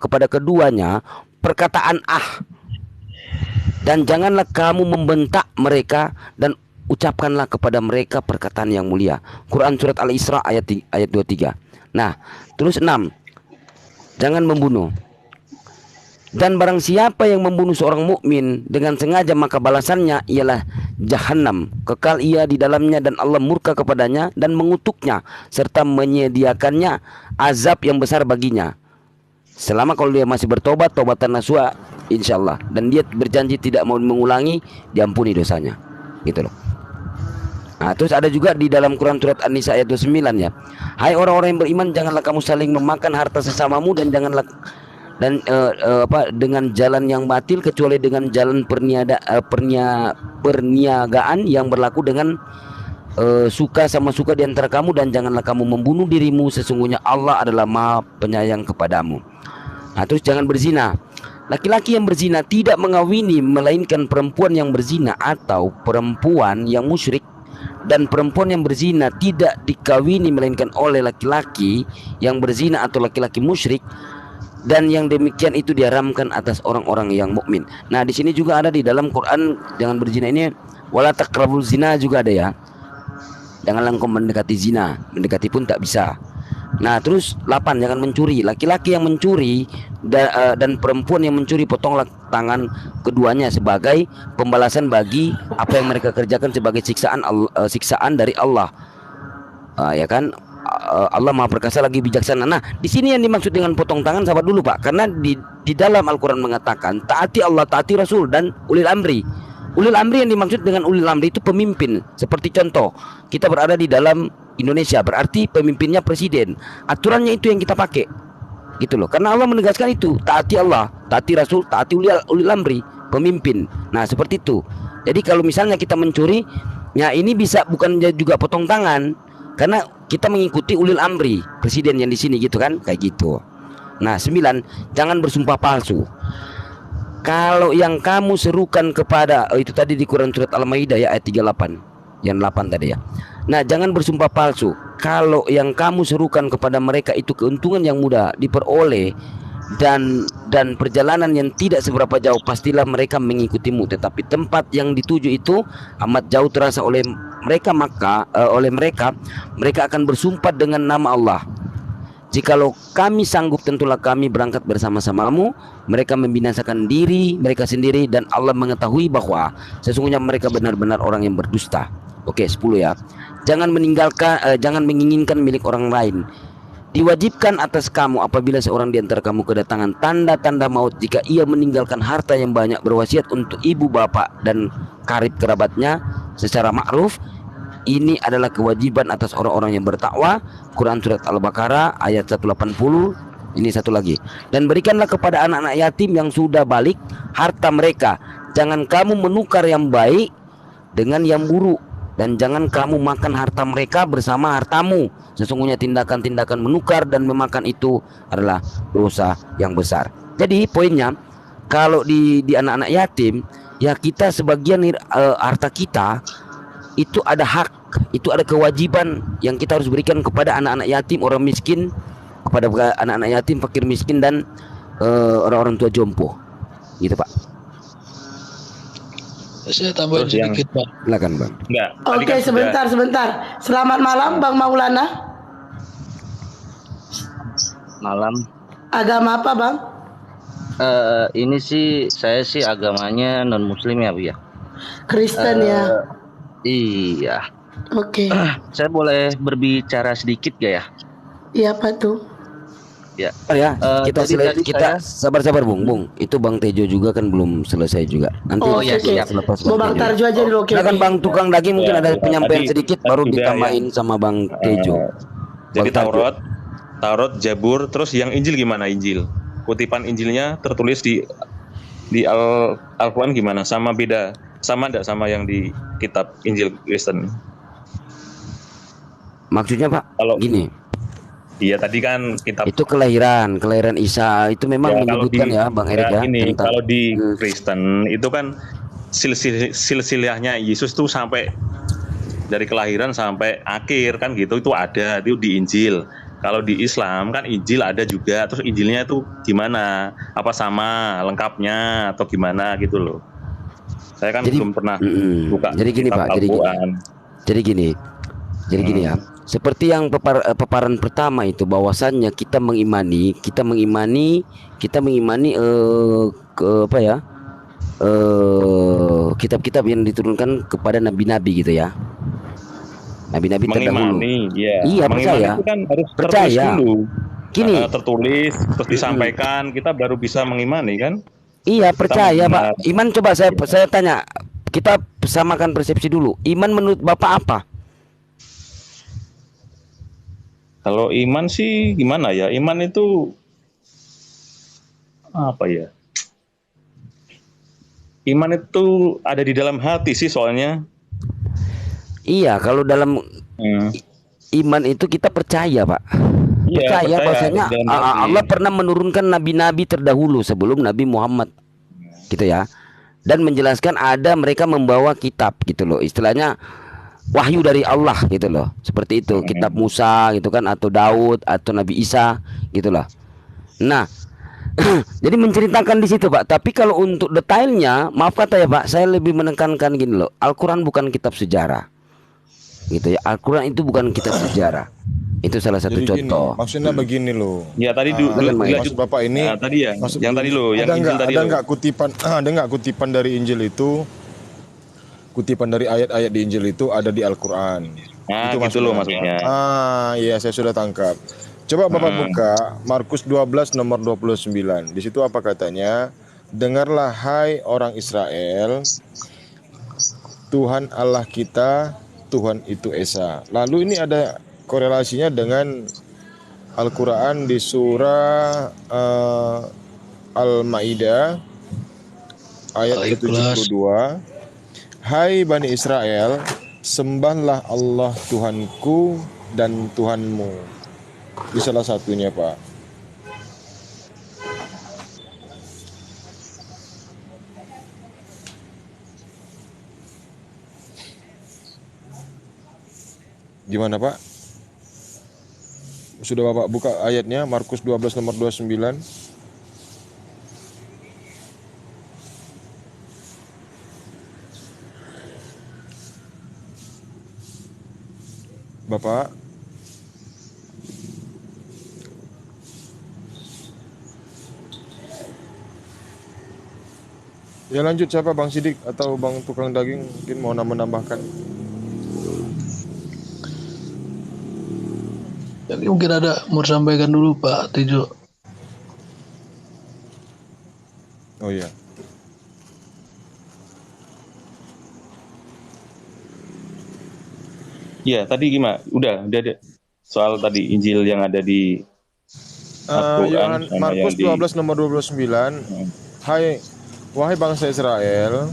kepada keduanya perkataan dan janganlah kamu membentak mereka, dan ucapkanlah kepada mereka perkataan yang mulia. Quran surat Al-Isra ayat 23. Nah, terus 6, jangan membunuh. Dan barang siapa yang membunuh seorang mukmin dengan sengaja, maka balasannya ialah Jahannam, kekal ia di dalamnya, dan Allah murka kepadanya dan mengutuknya serta menyediakannya azab yang besar baginya. Selama kalau dia masih bertobat, tobatan nasuha insyaallah, dan dia berjanji tidak mau mengulangi, diampuni dosanya. Gitu loh. Nah, terus ada juga di dalam Quran surat An-Nisa ayat 29 ya. Hai orang-orang yang beriman, janganlah kamu saling memakan harta sesamamu, dan janganlah dengan jalan yang batil, kecuali dengan jalan perniagaan yang berlaku dengan suka sama suka di antara kamu, dan janganlah kamu membunuh dirimu, sesungguhnya Allah adalah Maha Penyayang kepadamu. Nah, terus jangan berzina. Laki-laki yang berzina tidak mengawini melainkan perempuan yang berzina atau perempuan yang musyrik, dan perempuan yang berzina tidak dikawini melainkan oleh laki-laki yang berzina atau laki-laki musyrik, dan yang demikian itu diharamkan atas orang-orang yang mukmin. Nah, di sini juga ada di dalam Quran jangan berzina ini, wala taqrabul zina juga ada ya. Janganlah engkau mendekati zina, mendekati pun tak bisa. Nah, terus 8, jangan mencuri. Laki-laki yang mencuri dan perempuan yang mencuri, potonglah tangan keduanya sebagai pembalasan bagi apa yang mereka kerjakan sebagai siksaan dari Allah. Ya kan? Allah Maha Perkasa lagi bijaksana. Nah, di sini yang dimaksud dengan potong tangan, sahabat dulu Pak, karena di dalam Al-Quran mengatakan taati Allah, taati Rasul, dan ulil amri. Ulil amri yang dimaksud dengan ulil amri itu pemimpin. Seperti contoh, kita berada di dalam Indonesia, berarti pemimpinnya presiden. Aturannya itu yang kita pakai, gitu loh. Karena Allah menegaskan itu, taati Allah, taati Rasul, taati ulil amri, pemimpin. Nah, seperti itu. Jadi kalau misalnya kita mencuri, ya ini bisa bukan juga potong tangan, karena kita mengikuti ulil amri, presiden yang di sini, gitu kan, kayak gitu. Nah, 9, jangan bersumpah palsu. Kalau yang kamu serukan kepada, itu tadi di Quran surat Al-Maidah ya, ayat 38, yang 8 tadi ya. Nah, jangan bersumpah palsu. Kalau yang kamu serukan kepada mereka itu keuntungan yang mudah diperoleh dan perjalanan yang tidak seberapa jauh, pastilah mereka mengikutimu. Tetapi tempat yang dituju itu amat jauh terasa oleh mereka, maka mereka akan bersumpah dengan nama Allah. Jikalau kami sanggup, tentulah kami berangkat bersama-samamu. Mereka membinasakan diri mereka sendiri, dan Allah mengetahui bahwa sesungguhnya mereka benar-benar orang yang berdusta. Oke, 10 ya. Jangan menginginkan milik orang lain. Diwajibkan atas kamu apabila seorang di antara kamu kedatangan tanda-tanda maut, jika ia meninggalkan harta yang banyak, berwasiat untuk ibu, bapak, dan karib kerabatnya secara ma'ruf. Ini adalah kewajiban atas orang-orang yang bertakwa. Quran surat Al-Baqarah ayat 180. Ini satu lagi. Dan berikanlah kepada anak-anak yatim yang sudah balik harta mereka. Jangan kamu menukar yang baik dengan yang buruk, dan jangan kamu makan harta mereka bersama hartamu. Sesungguhnya tindakan-tindakan menukar dan memakan itu adalah dosa yang besar. Jadi poinnya, kalau di anak-anak yatim, ya kita sebagian harta kita itu ada hak, itu ada kewajiban yang kita harus berikan kepada anak-anak yatim, orang miskin, kepada anak-anak yatim, fakir miskin, dan orang-orang tua jompo, gitu Pak. Saya tambahin sedikit Pak. Silakan Bang. Enggak. Oke, sebentar. Selamat malam Bang Maulana. Malam. Agama apa Bang? Ini sih saya sih agamanya non Muslim ya Bu ya. Kristen ya. Iya. Oke. Saya boleh berbicara sedikit gak ya? Iya Pak tuh. Ya. Ya, kita saya... sabar Bung. Itu Bang Tejo juga kan belum selesai juga. Nanti Siap. selepas Mau Bang Tarjo aja dulu. Oke. Kan Bang tukang daging mungkin ada penyampaian tadi sedikit, baru juga ditambahin sama Bang Tejo. Jadi Bang Tarjo. Taurat, Jabur, terus yang Injil gimana Injil? Kutipan Injilnya tertulis di Al-Quran gimana? Sama enggak sama yang di kitab Injil Kristen? Maksudnya Pak, Kalau gini. Iya, tadi kan kitab Itu kelahiran Isa itu memang menyebutkan ya Bang Erik ya. Ini kalau di Kristen itu kan silsilahnya Yesus tuh sampai dari kelahiran sampai akhir kan gitu, itu ada itu di Injil. Kalau di Islam kan Injil ada juga, terus Injilnya itu gimana? Apa sama lengkapnya atau gimana gitu loh. Saya kan belum pernah buka. Jadi gini Pak, jadi gini ya. Seperti yang paparan pertama itu, bahwasannya kita mengimani kitab-kitab yang diturunkan kepada nabi-nabi gitu ya. Nabi-nabi terdahulu. Ya. Iya, percaya. Itu kan harus percaya dulu. Gini, tertulis terus disampaikan, kita baru bisa mengimani kan? Iya, percaya Pak. Iman, coba saya tanya, kita samakan persepsi dulu. Iman menurut Bapak apa? Kalau iman sih gimana ya? Iman itu apa ya? Iman itu ada di dalam hati sih soalnya. Iya, kalau dalam iman itu kita percaya Pak. Percaya bahwasanya Allah pernah menurunkan nabi-nabi terdahulu sebelum Nabi Muhammad, gitu ya. Dan menjelaskan ada mereka membawa kitab gitu loh. Istilahnya wahyu dari Allah gitu loh. Seperti itu, kitab Musa gitu kan, atau Daud, atau Nabi Isa gitu loh. Nah, jadi menceritakan di situ Pak. Tapi kalau untuk detailnya, maaf kata ya Pak, saya lebih menekankan gini loh. Al-Quran bukan kitab sejarah. gitu ya. Al-Quran itu bukan kitab sejarah. Itu salah satu Jadi gini, contoh. maksudnya begini loh. Ya tadi Silakan, Mas. dilanjut. Maksud Bapak ini, Nah, tadi ya, maksud yang tadi lo, yang Injil tadi ada lo. nggak kutipan, ada nggak kutipan dari Injil itu, kutipan dari ayat-ayat di Injil itu ada di Al-Quran. Nah, Itu gitu lo maksudnya. Iya, saya sudah tangkap. Coba Bapak buka Markus 12 nomor 29. Di situ apa katanya? Dengarlah hai orang Israel, Tuhan Allah kita, Tuhan itu Esa. Lalu ini ada korelasinya dengan Al-Quran di surah Al-Maidah ayat Baik, ke-72. Hai Bani Israel, sembahlah Allah Tuhanku dan Tuhanmu. Di salah satunya, Pak. Gimana, Pak? Sudah Bapak buka ayatnya Markus 12 nomor 29? Bapak? Ya lanjut, siapa, Bang Sidik atau Bang Tukang Daging mungkin mau menambahkan? Jadi mungkin ada mau sampaikan dulu Pak Tijo. Oh iya. Iya, tadi gimana? Udah ada. Soal tadi Injil yang ada di Al-Quran sama Markus yang di 12 nomor 29. Hai wahai bangsa Israel,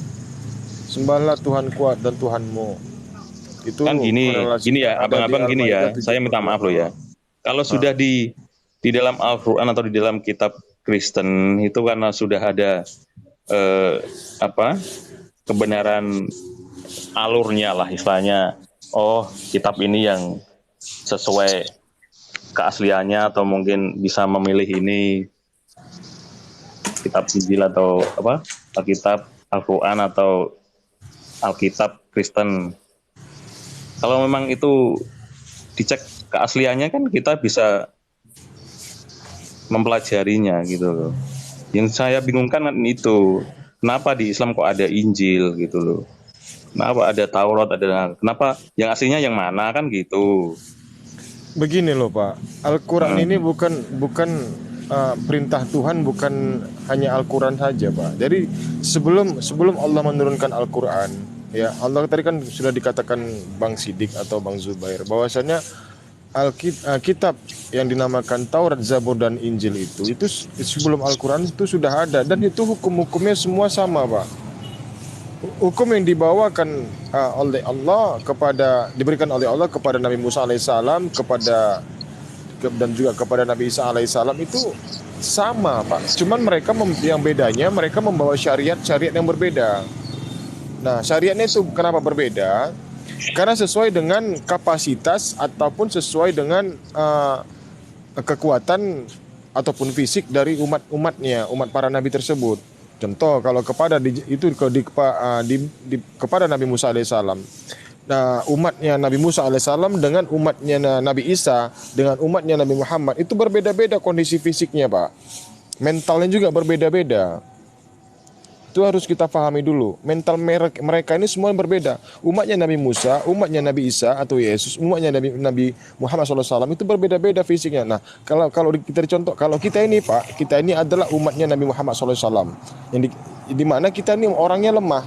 sembahlah Tuhan kuat dan Tuhanmu. Itu kan gini korelasinya ya, ada di abang-abang gini ya. Al-Maidah Saya minta maaf loh ya. Kalau sudah di dalam Al-Quran atau di dalam kitab Kristen itu karena sudah ada kebenaran alurnya lah istilahnya. Oh, kitab ini yang sesuai keasliannya atau mungkin bisa memilih ini kitab Injil atau Alkitab, Al-Quran atau Alkitab Kristen. Kalau memang itu dicek keasliannya kan kita bisa mempelajarinya gitu loh. Yang saya bingungkan kan itu, kenapa di Islam kok ada Injil gitu loh. Kenapa ada Taurat, kenapa yang aslinya yang mana kan gitu. Begini loh Pak, Al-Quran ini bukan perintah Tuhan, bukan hanya Al-Quran saja Pak. Jadi sebelum Allah menurunkan Al-Quran, ya Allah tadi kan sudah dikatakan Bang Sidik atau Bang Zubair bahwasanya Kitab yang dinamakan Taurat, Zabur dan Injil itu sebelum Al-Quran itu sudah ada, dan itu hukum-hukumnya semua sama Pak. Hukum yang dibawakan oleh Allah diberikan oleh Allah kepada Nabi Musa alaihissalam dan juga kepada Nabi Isa alaihissalam itu sama Pak. Cuman yang bedanya mereka membawa syariat yang berbeda. Nah, syariatnya itu kenapa berbeda? Karena sesuai dengan kapasitas ataupun sesuai dengan kekuatan ataupun fisik dari umat para nabi tersebut. Contoh kalau kepada Nabi Musa alaihissalam. Nah, umatnya Nabi Musa alaihissalam dengan umatnya Nabi Isa dengan umatnya Nabi Muhammad itu berbeda-beda kondisi fisiknya, Pak. Mentalnya juga berbeda-beda. Itu harus kita pahami dulu. Mental mereka ini semua berbeda. Umatnya Nabi Musa, umatnya Nabi Isa atau Yesus, umatnya Nabi Muhammad SAW itu berbeda-beda fisiknya. Nah, kalau kita dicontoh, kalau kita ini Pak, kita ini adalah umatnya Nabi Muhammad SAW. Yang di mana kita ini orangnya lemah.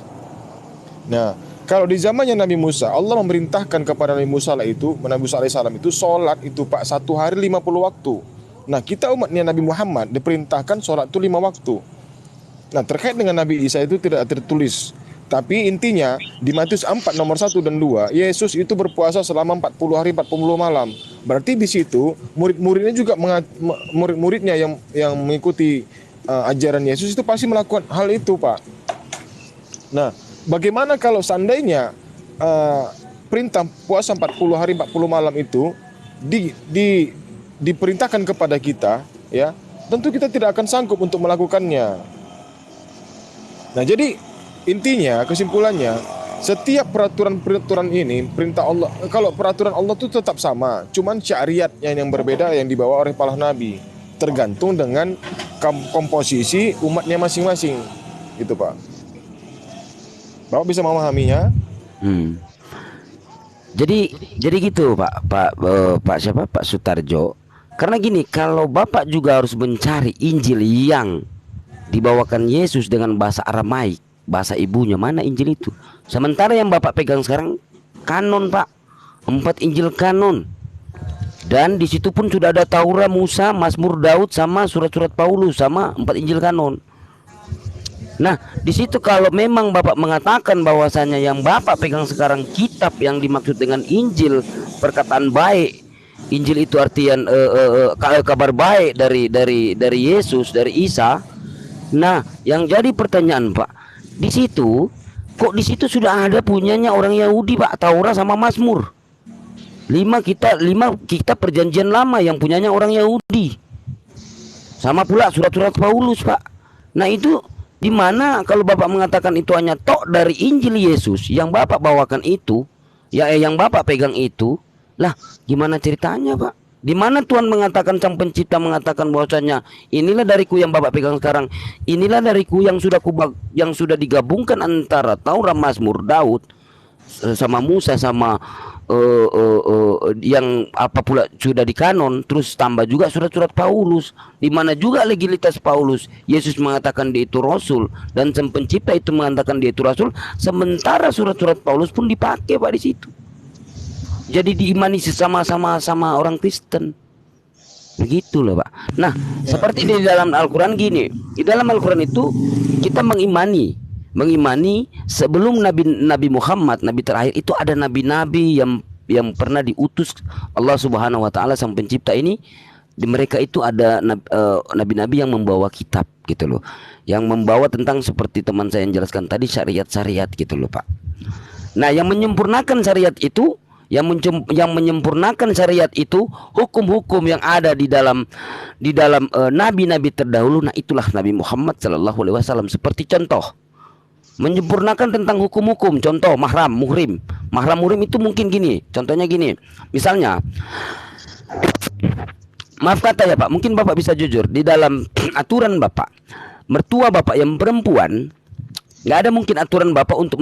Nah, kalau di zamannya Nabi Musa, Allah memerintahkan kepada Nabi Musa alaihissalam itu sholat itu Pak 1 hari 50 waktu. Nah, kita umatnya Nabi Muhammad diperintahkan sholat itu 5 waktu. Nah, terkait dengan Nabi Isa itu tidak tertulis. Tapi intinya di Matius 4 nomor 1 dan 2, Yesus itu berpuasa selama 40 hari 40 malam. Berarti di situ murid-muridnya juga murid-muridnya yang mengikuti ajaran Yesus itu pasti melakukan hal itu, Pak. Nah, bagaimana kalau seandainya perintah puasa 40 hari 40 malam itu diperintahkan kepada kita, ya, tentu kita tidak akan sanggup untuk melakukannya. Nah, jadi intinya kesimpulannya Setiap peraturan-peraturan ini perintah Allah, kalau peraturan Allah itu tetap sama, cuman syariatnya yang berbeda yang dibawa oleh para nabi, tergantung dengan komposisi umatnya masing-masing, gitu Pak. Bapak bisa memahaminya? Hmm. Jadi gitu Pak siapa Pak Sutarjo. Karena gini, kalau Bapak juga harus mencari Injil yang dibawakan Yesus dengan bahasa Aramaik, bahasa ibunya, mana Injil itu? Sementara yang Bapak pegang sekarang kanon Pak, 4 Injil kanon. Dan di situ pun sudah ada Taurat, Musa, Mazmur Daud, sama surat-surat Paulus, sama 4 Injil kanon. Nah, di situ kalau memang Bapak mengatakan bahwasanya yang Bapak pegang sekarang kitab yang dimaksud dengan Injil, perkataan baik, Injil itu artian kabar baik dari Yesus, dari Isa. Nah, yang jadi pertanyaan Pak, di situ kok di situ sudah ada punyanya orang Yahudi Pak, Taurat sama Mazmur. 5 kitab perjanjian lama yang punyanya orang Yahudi. Sama pula surat-surat Paulus Pak. Nah, itu di mana kalau Bapak mengatakan itu hanya tok dari Injil Yesus yang Bapak bawakan itu, ya yang Bapak pegang itu, lah gimana ceritanya Pak? Di mana Tuhan mengatakan, Sang Pencipta mengatakan bahwasanya inilah dariku yang Bapak pegang sekarang, inilah dariku yang sudah digabungkan antara Taurat, Mazmur, Daud sama Musa sama yang apa pula sudah di kanon, terus tambah juga surat-surat Paulus, di mana juga legalitas Paulus. Yesus mengatakan dia itu rasul dan Sang Pencipta itu mengatakan dia itu rasul, sementara surat-surat Paulus pun dipakai Pak di situ. Jadi diimani sama orang Kristen. Begitu loh Pak. Nah, seperti di dalam Al-Quran gini, di dalam Al-Quran itu kita mengimani sebelum Nabi Muhammad, Nabi terakhir itu ada nabi-nabi yang pernah diutus Allah Subhanahu wa taala Sang Pencipta ini. Di mereka itu ada nabi-nabi yang membawa kitab gitu loh. Yang membawa tentang seperti teman saya yang jelaskan tadi, syariat-syariat gitu loh Pak. Nah, yang menyempurnakan syariat itu, yang menyempurnakan syariat itu, hukum-hukum yang ada di dalam nabi-nabi terdahulu. Nah, itulah Nabi Muhammad sallallahu alaihi wasallam. Seperti contoh menyempurnakan tentang hukum-hukum, contoh mahram, muhrim. Mahram, muhrim itu mungkin gini, contohnya gini. Misalnya, maaf kata ya Pak, mungkin Bapak bisa jujur, di dalam aturan Bapak, mertua Bapak yang perempuan, nggak ada mungkin aturan Bapak untuk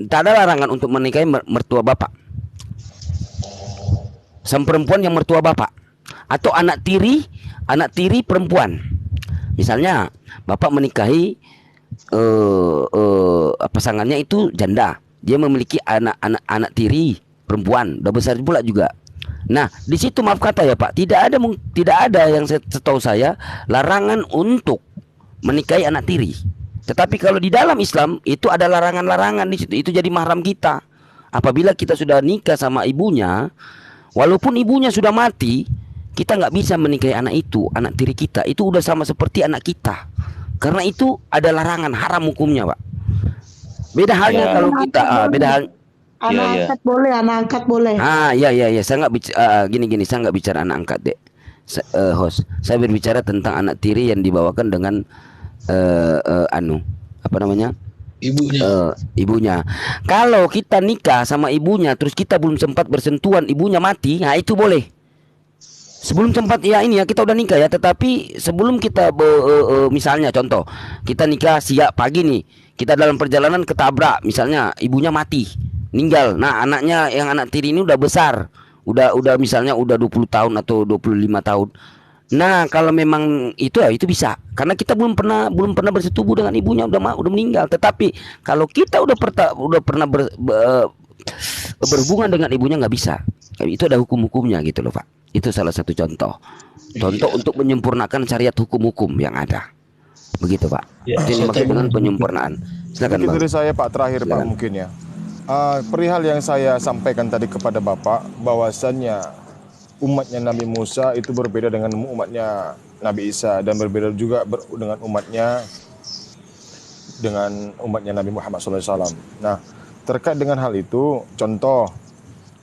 tak ada larangan untuk menikahi mertua Bapak, sang perempuan yang mertua Bapak, atau anak tiri perempuan. Misalnya Bapak menikahi pasangannya itu janda, dia memiliki anak tiri perempuan, udah besar pula juga. Nah, di situ maaf kata ya Pak, tidak ada yang setahu saya larangan untuk menikahi anak tiri. Tetapi kalau di dalam Islam itu ada larangan-larangan di situ, itu jadi mahram kita. Apabila kita sudah nikah sama ibunya, walaupun ibunya sudah mati, kita nggak bisa menikahi anak itu, anak tiri kita. Itu udah sama seperti anak kita. Karena itu ada larangan, haram hukumnya Pak. Beda halnya kalau kita beda hal. Anak angkat boleh, anak angkat boleh. Ya. Saya nggak bicara gini. Saya nggak bicara anak angkat dek. Host, saya berbicara tentang anak tiri yang dibawakan dengan apa namanya? Ibunya. Kalau kita nikah sama ibunya, terus kita belum sempat bersentuhan, ibunya mati, nah itu boleh. Sebelum sempat ya ini ya kita udah nikah ya, tetapi sebelum kita misalnya contoh kita nikah siang pagi nih, kita dalam perjalanan ketabrak, misalnya ibunya mati, meninggal. Nah, anaknya yang anak tiri ini udah besar, udah misalnya udah 20 tahun atau 25 tahun. Nah, kalau memang itu ya itu bisa, karena kita belum pernah bersetubuh dengan ibunya, udah meninggal. Tetapi kalau kita udah pernah berhubungan dengan ibunya nggak bisa. Itu ada hukum-hukumnya gitu loh Pak. Itu salah satu contoh untuk menyempurnakan syariat hukum-hukum yang ada. Begitu Pak. Itu dimaksud dengan penyempurnaan. Silakan Mungkin Bang. dari saya Pak terakhir Pak Silakan. mungkin ya. Perihal yang saya sampaikan tadi kepada Bapak, bahwasannya umatnya Nabi Musa itu berbeda dengan umatnya Nabi Isa, dan berbeda juga dengan umatnya Nabi Muhammad SAW. Nah, terkait dengan hal itu, contoh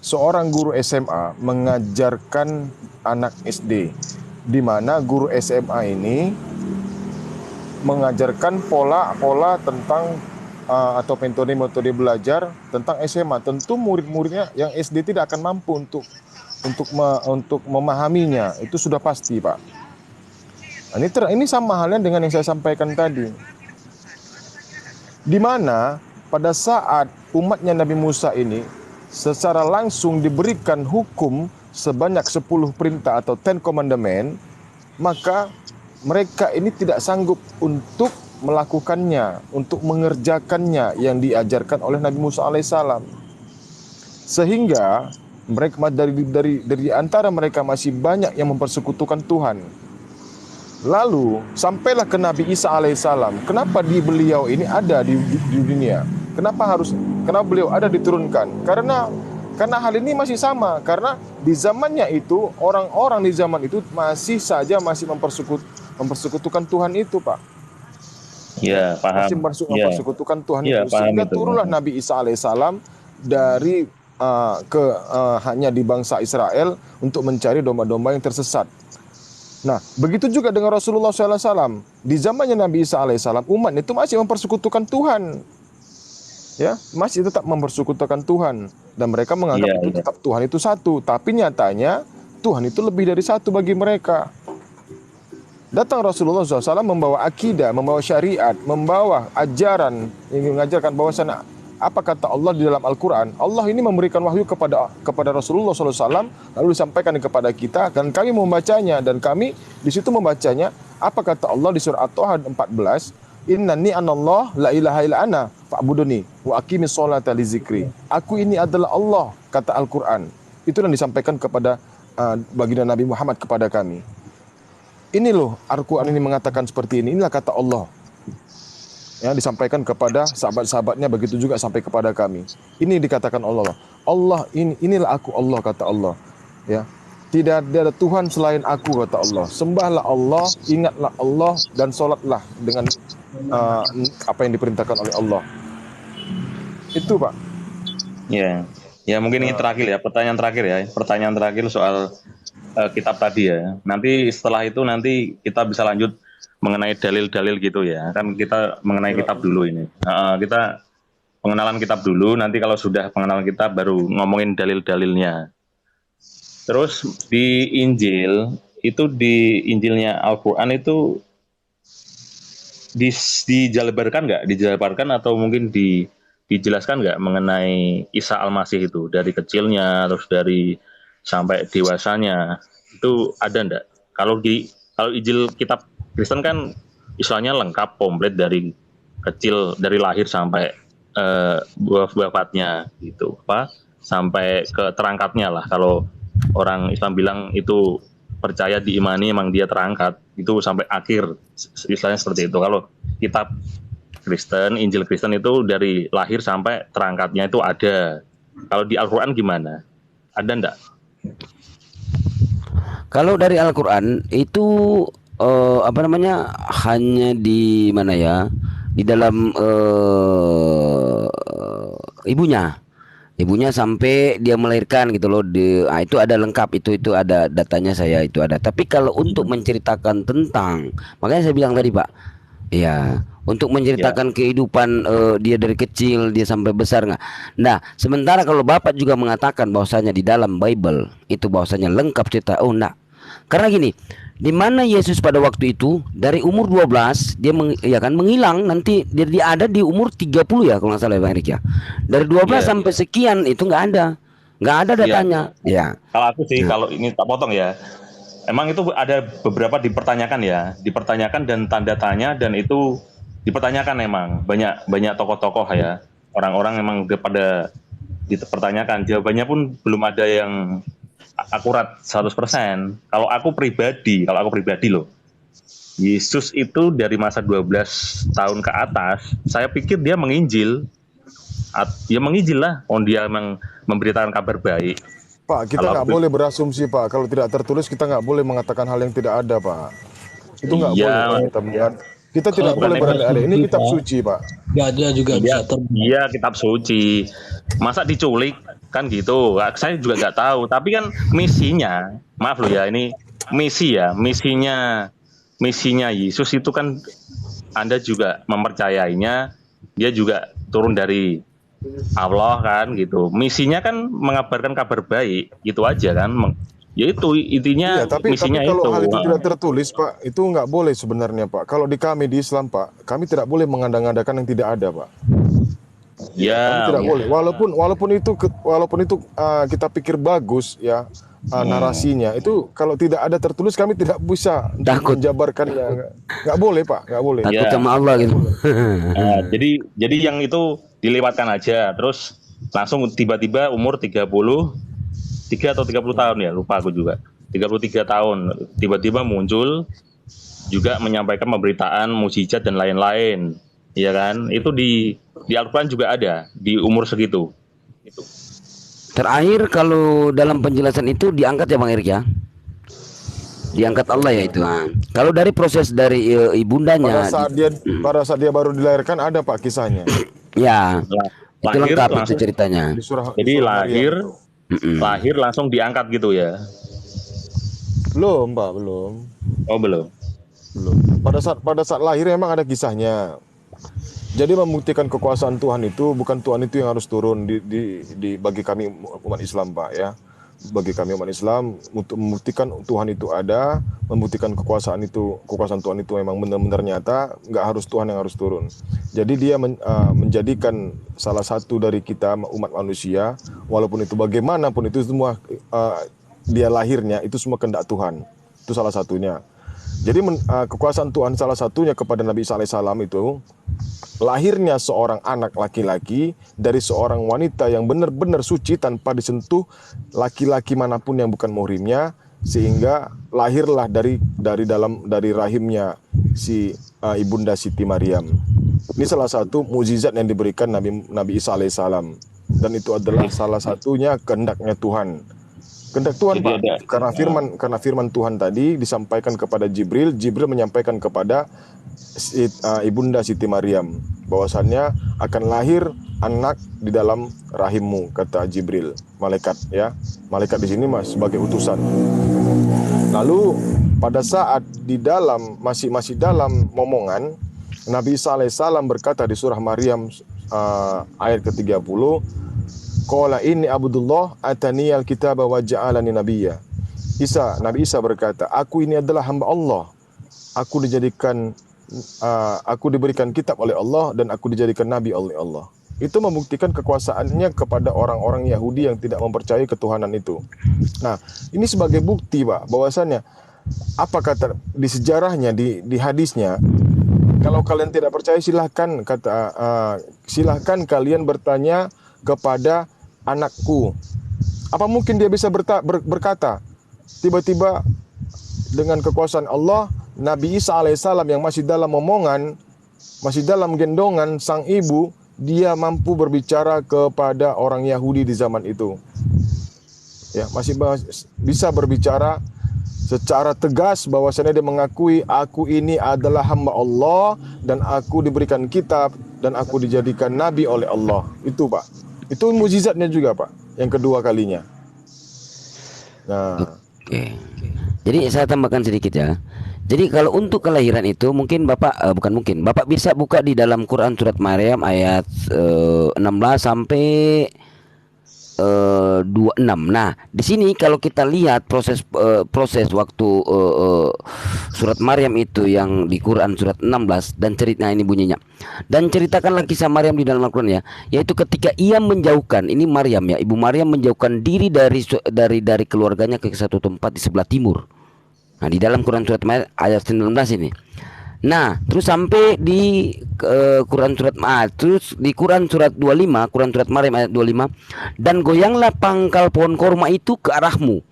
seorang guru SMA mengajarkan anak SD, di mana guru SMA ini mengajarkan pola-pola tentang atau metode belajar tentang SMA, tentu murid-muridnya yang SD tidak akan mampu untuk memahaminya, itu sudah pasti, Pak. Nah, ini sama halnya dengan yang saya sampaikan tadi, di mana pada saat umatnya Nabi Musa ini secara langsung diberikan hukum sebanyak 10 perintah atau 10 commandment, maka mereka ini tidak sanggup untuk melakukannya, untuk mengerjakannya yang diajarkan oleh Nabi Musa alaihissalam. Sehingga mereka dari antara mereka masih banyak yang mempersekutukan Tuhan. Lalu sampailah ke Nabi Isa alaihissalam. Kenapa beliau ini ada di dunia? Kenapa beliau ada diturunkan? Karena hal ini masih sama. Karena di zamannya itu orang-orang di zaman itu masih mempersekutukan Tuhan itu, Pak. Ya, paham. Masih mempersekutukan Tuhan itu. Sehingga itu. turunlah Nabi Isa alaihissalam dari hanya di bangsa Israel untuk mencari domba-domba yang tersesat. Nah, begitu juga dengan Rasulullah SAW. Di zamannya Nabi Isa alaihissalam, umat itu masih mempersekutukan Tuhan. Ya, masih tetap mempersekutukan Tuhan. Dan mereka menganggap tetap Tuhan itu satu. Tapi nyatanya, Tuhan itu lebih dari satu bagi mereka. Datang Rasulullah SAW membawa akidah, membawa syariat, membawa ajaran yang mengajarkan bahwasanya apa kata Allah di dalam Al-Quran. Allah ini memberikan wahyu kepada Rasulullah SAW, lalu disampaikan kepada kita, dan kami membacanya, dan kami di situ membacanya. Apa kata Allah di surah At-Taha 14? Innani anallah la ilaha illa ana fa'buduni wa aqimis sholata li zikri. Aku ini adalah Allah, kata Al-Quran. Itu yang disampaikan kepada baginda Nabi Muhammad kepada kami. Ini loh, Al-Quran ini mengatakan seperti ini. Inilah kata Allah. Ya, disampaikan kepada sahabat-sahabatnya, begitu juga sampai kepada kami. Ini dikatakan Allah. Inilah aku Allah, kata Allah. Ya, tidak ada Tuhan selain aku, kata Allah. Sembahlah Allah, ingatlah Allah, dan sholatlah dengan apa yang diperintahkan oleh Allah. Itu, Pak. Ya mungkin ini terakhir ya, pertanyaan terakhir soal kitab tadi ya. Nanti setelah itu kita bisa lanjut mengenai dalil-dalil gitu ya. Kan kita mengenai kitab dulu ini. Kita pengenalan kitab dulu, nanti kalau sudah pengenalan kitab baru ngomongin dalil-dalilnya. Terus di Injil, itu di Injilnya Al-Quran itu dijabarkan nggak? Dijabarkan atau mungkin dijelaskan nggak mengenai Isa Al-Masih itu? Dari kecilnya, terus dari sampai dewasanya, itu ada nggak? Kalau Injil kitab Kristen kan istilahnya lengkap, komplit dari kecil, dari lahir sampai wafatnya gitu, sampai ke terangkatnya lah. Kalau orang Islam bilang itu percaya diimani, emang dia terangkat, itu sampai akhir, istilahnya seperti itu. Kalau kitab Kristen, Injil Kristen itu dari lahir sampai terangkatnya itu ada. Kalau di Al-Quran gimana? Ada enggak? Kalau dari Al-Quran itu hanya di mana ya, di dalam ibunya sampai dia melahirkan gitu loh. Itu ada lengkap, itu ada datanya, saya itu ada. Tapi kalau untuk menceritakan tentang, makanya saya bilang tadi, Pak, ya, untuk menceritakan kehidupan dia dari kecil dia sampai besar nggak. Nah, sementara kalau Bapak juga mengatakan bahwasanya di dalam Bible itu bahwasanya lengkap cerita, enggak. Karena gini, di mana Yesus pada waktu itu dari umur 12 dia menghilang, nanti dia ada di umur 30 ya kalau nggak salah, Bang Erik ya. Dari 12 sampai sekian itu nggak ada datanya. Kalau aku sih, kalau ini tak potong ya. Emang itu ada beberapa dipertanyakan dan tanda tanya, dan itu dipertanyakan emang banyak tokoh-tokoh ya. Orang-orang emang udah pada dipertanyakan, jawabannya pun belum ada yang akurat 100%. Kalau aku pribadi loh, Yesus itu dari masa 12 tahun ke atas, saya pikir dia menginjil. Ya menginjil lah, dia memang memberitakan kabar baik. Pak, kita nggak boleh berasumsi, Pak. Kalau tidak tertulis, kita nggak boleh mengatakan hal yang tidak ada, Pak. Itu nggak boleh, Pak. Kita tidak boleh berandai-andai. Ini kitab suci, Pak. Gajah juga bisa Iya, kitab suci. Masa diculik kan gitu? Saya juga nggak tahu. Tapi kan misinya, maaf loh ya, ini misinya Yesus itu kan Anda juga mempercayainya Dia juga turun dari Allah kan gitu. Misinya kan mengabarkan kabar baik, gitu aja kan. Ya itu intinya Iya, tapi misinya kalau itu. hal itu tidak tertulis, Pak, itu nggak boleh sebenarnya, Pak. Kalau di kami di Islam, Pak, kami tidak boleh mengada-ngadakan yang tidak ada, Pak. Kami Ya, tidak boleh. Walaupun itu kita pikir bagus ya narasinya, itu kalau tidak ada tertulis kami tidak bisa untuk Takut. menjabarkannya. Nggak boleh, Pak, nggak boleh. Takut Ya. sama Allah gitu. jadi yang itu dilewatkan aja, terus langsung tiba-tiba umur 33 atau 30 tahun ya, lupa aku juga. 33 tahun tiba-tiba muncul juga menyampaikan pemberitaan mukjizat dan lain-lain. Ya kan? Itu di Al-Qur'an juga ada di umur segitu. Itu. Terakhir kalau dalam penjelasan itu diangkat ya Bang Erik ya. Diangkat Allah ya itu. Kalau dari proses dari ibundanya Pada saat dia baru dilahirkan ada, Pak, kisahnya. ya. Itu Lahir lengkap itu langsung, ceritanya. jadi lahir Maryam. lahir langsung diangkat gitu ya. Belum, Pak, belum. Oh, belum. Pada saat lahir memang ada kisahnya. Jadi membuktikan kekuasaan Tuhan itu, bukan Tuhan itu yang harus turun bagi kami umat Islam, Pak, ya. Bagi kami umat Islam, untuk membuktikan Tuhan itu ada, membuktikan kekuasaan Tuhan itu memang benar-benar nyata, nggak harus Tuhan yang harus turun. Jadi dia menjadikan salah satu dari kita umat manusia, walaupun itu bagaimanapun itu semua dia lahirnya itu semua kehendak Tuhan. Itu salah satunya. Jadi kekuasaan Tuhan salah satunya kepada Nabi Isa alaihissalam itu lahirnya seorang anak laki-laki dari seorang wanita yang benar-benar suci tanpa disentuh laki-laki manapun yang bukan muhrimnya, sehingga lahirlah dari rahimnya si ibunda Siti Maryam. Ini salah satu mukjizat yang diberikan Nabi Isa alaihissalam, dan itu adalah salah satunya kehendaknya Tuhan. Kehendak Tuhan, Pak, karena firman Tuhan tadi disampaikan kepada Jibril menyampaikan kepada ibunda Siti Maryam bahwasannya akan lahir anak di dalam rahimmu, kata Jibril, malaikat ya. Malaikat di sini sebagai utusan. Lalu pada saat di dalam masih dalam momongan, Nabi Isa alaihissalam berkata di surah Maryam ayat ke-30, qala inni abdullah atani alkitaba wa ja'alani nabiyya. Nabi Isa berkata, aku ini adalah hamba Allah. Aku diberikan kitab oleh Allah dan aku dijadikan nabi oleh Allah. Itu membuktikan kekuasaannya kepada orang-orang Yahudi yang tidak mempercayai ketuhanan itu. Nah, ini sebagai bukti, Pak, bahwasannya apa kata di sejarahnya, di hadisnya, kalau kalian tidak percaya silahkan silahkan kalian bertanya kepada anakku. Apa mungkin dia bisa berkata tiba-tiba dengan kekuasaan Allah, Nabi Isa alaihissalam yang masih dalam momongan, masih dalam gendongan sang ibu, dia mampu berbicara kepada orang Yahudi di zaman itu. Ya, masih bisa berbicara secara tegas bahwasanya dia mengakui, aku ini adalah hamba Allah dan aku diberikan kitab dan aku dijadikan nabi oleh Allah. Itu, Pak. Itu mukjizatnya juga, Pak, yang kedua kalinya. Nah, Oke. Jadi saya tambahkan sedikit ya. Jadi kalau untuk kelahiran itu mungkin Bapak Bapak bisa buka di dalam Quran surat Maryam ayat 16 sampai 26. Nah, di sini kalau kita lihat proses waktu surat Maryam itu yang di Quran surat 16 dan cerita ini bunyinya. Dan ceritakanlah kisah Maryam di dalam Al-Qur'an ya, yaitu ketika ia menjauhkan, ini Maryam ya, ibu Maryam menjauhkan diri dari keluarganya ke satu tempat di sebelah timur. Nah, di dalam Quran surat Maryam ayat 19 ini. Nah, terus sampai di Quran surat terus di Quran surat 25, Quran surat Maryam ayat 25, dan goyanglah pangkal pohon korma itu ke arahmu.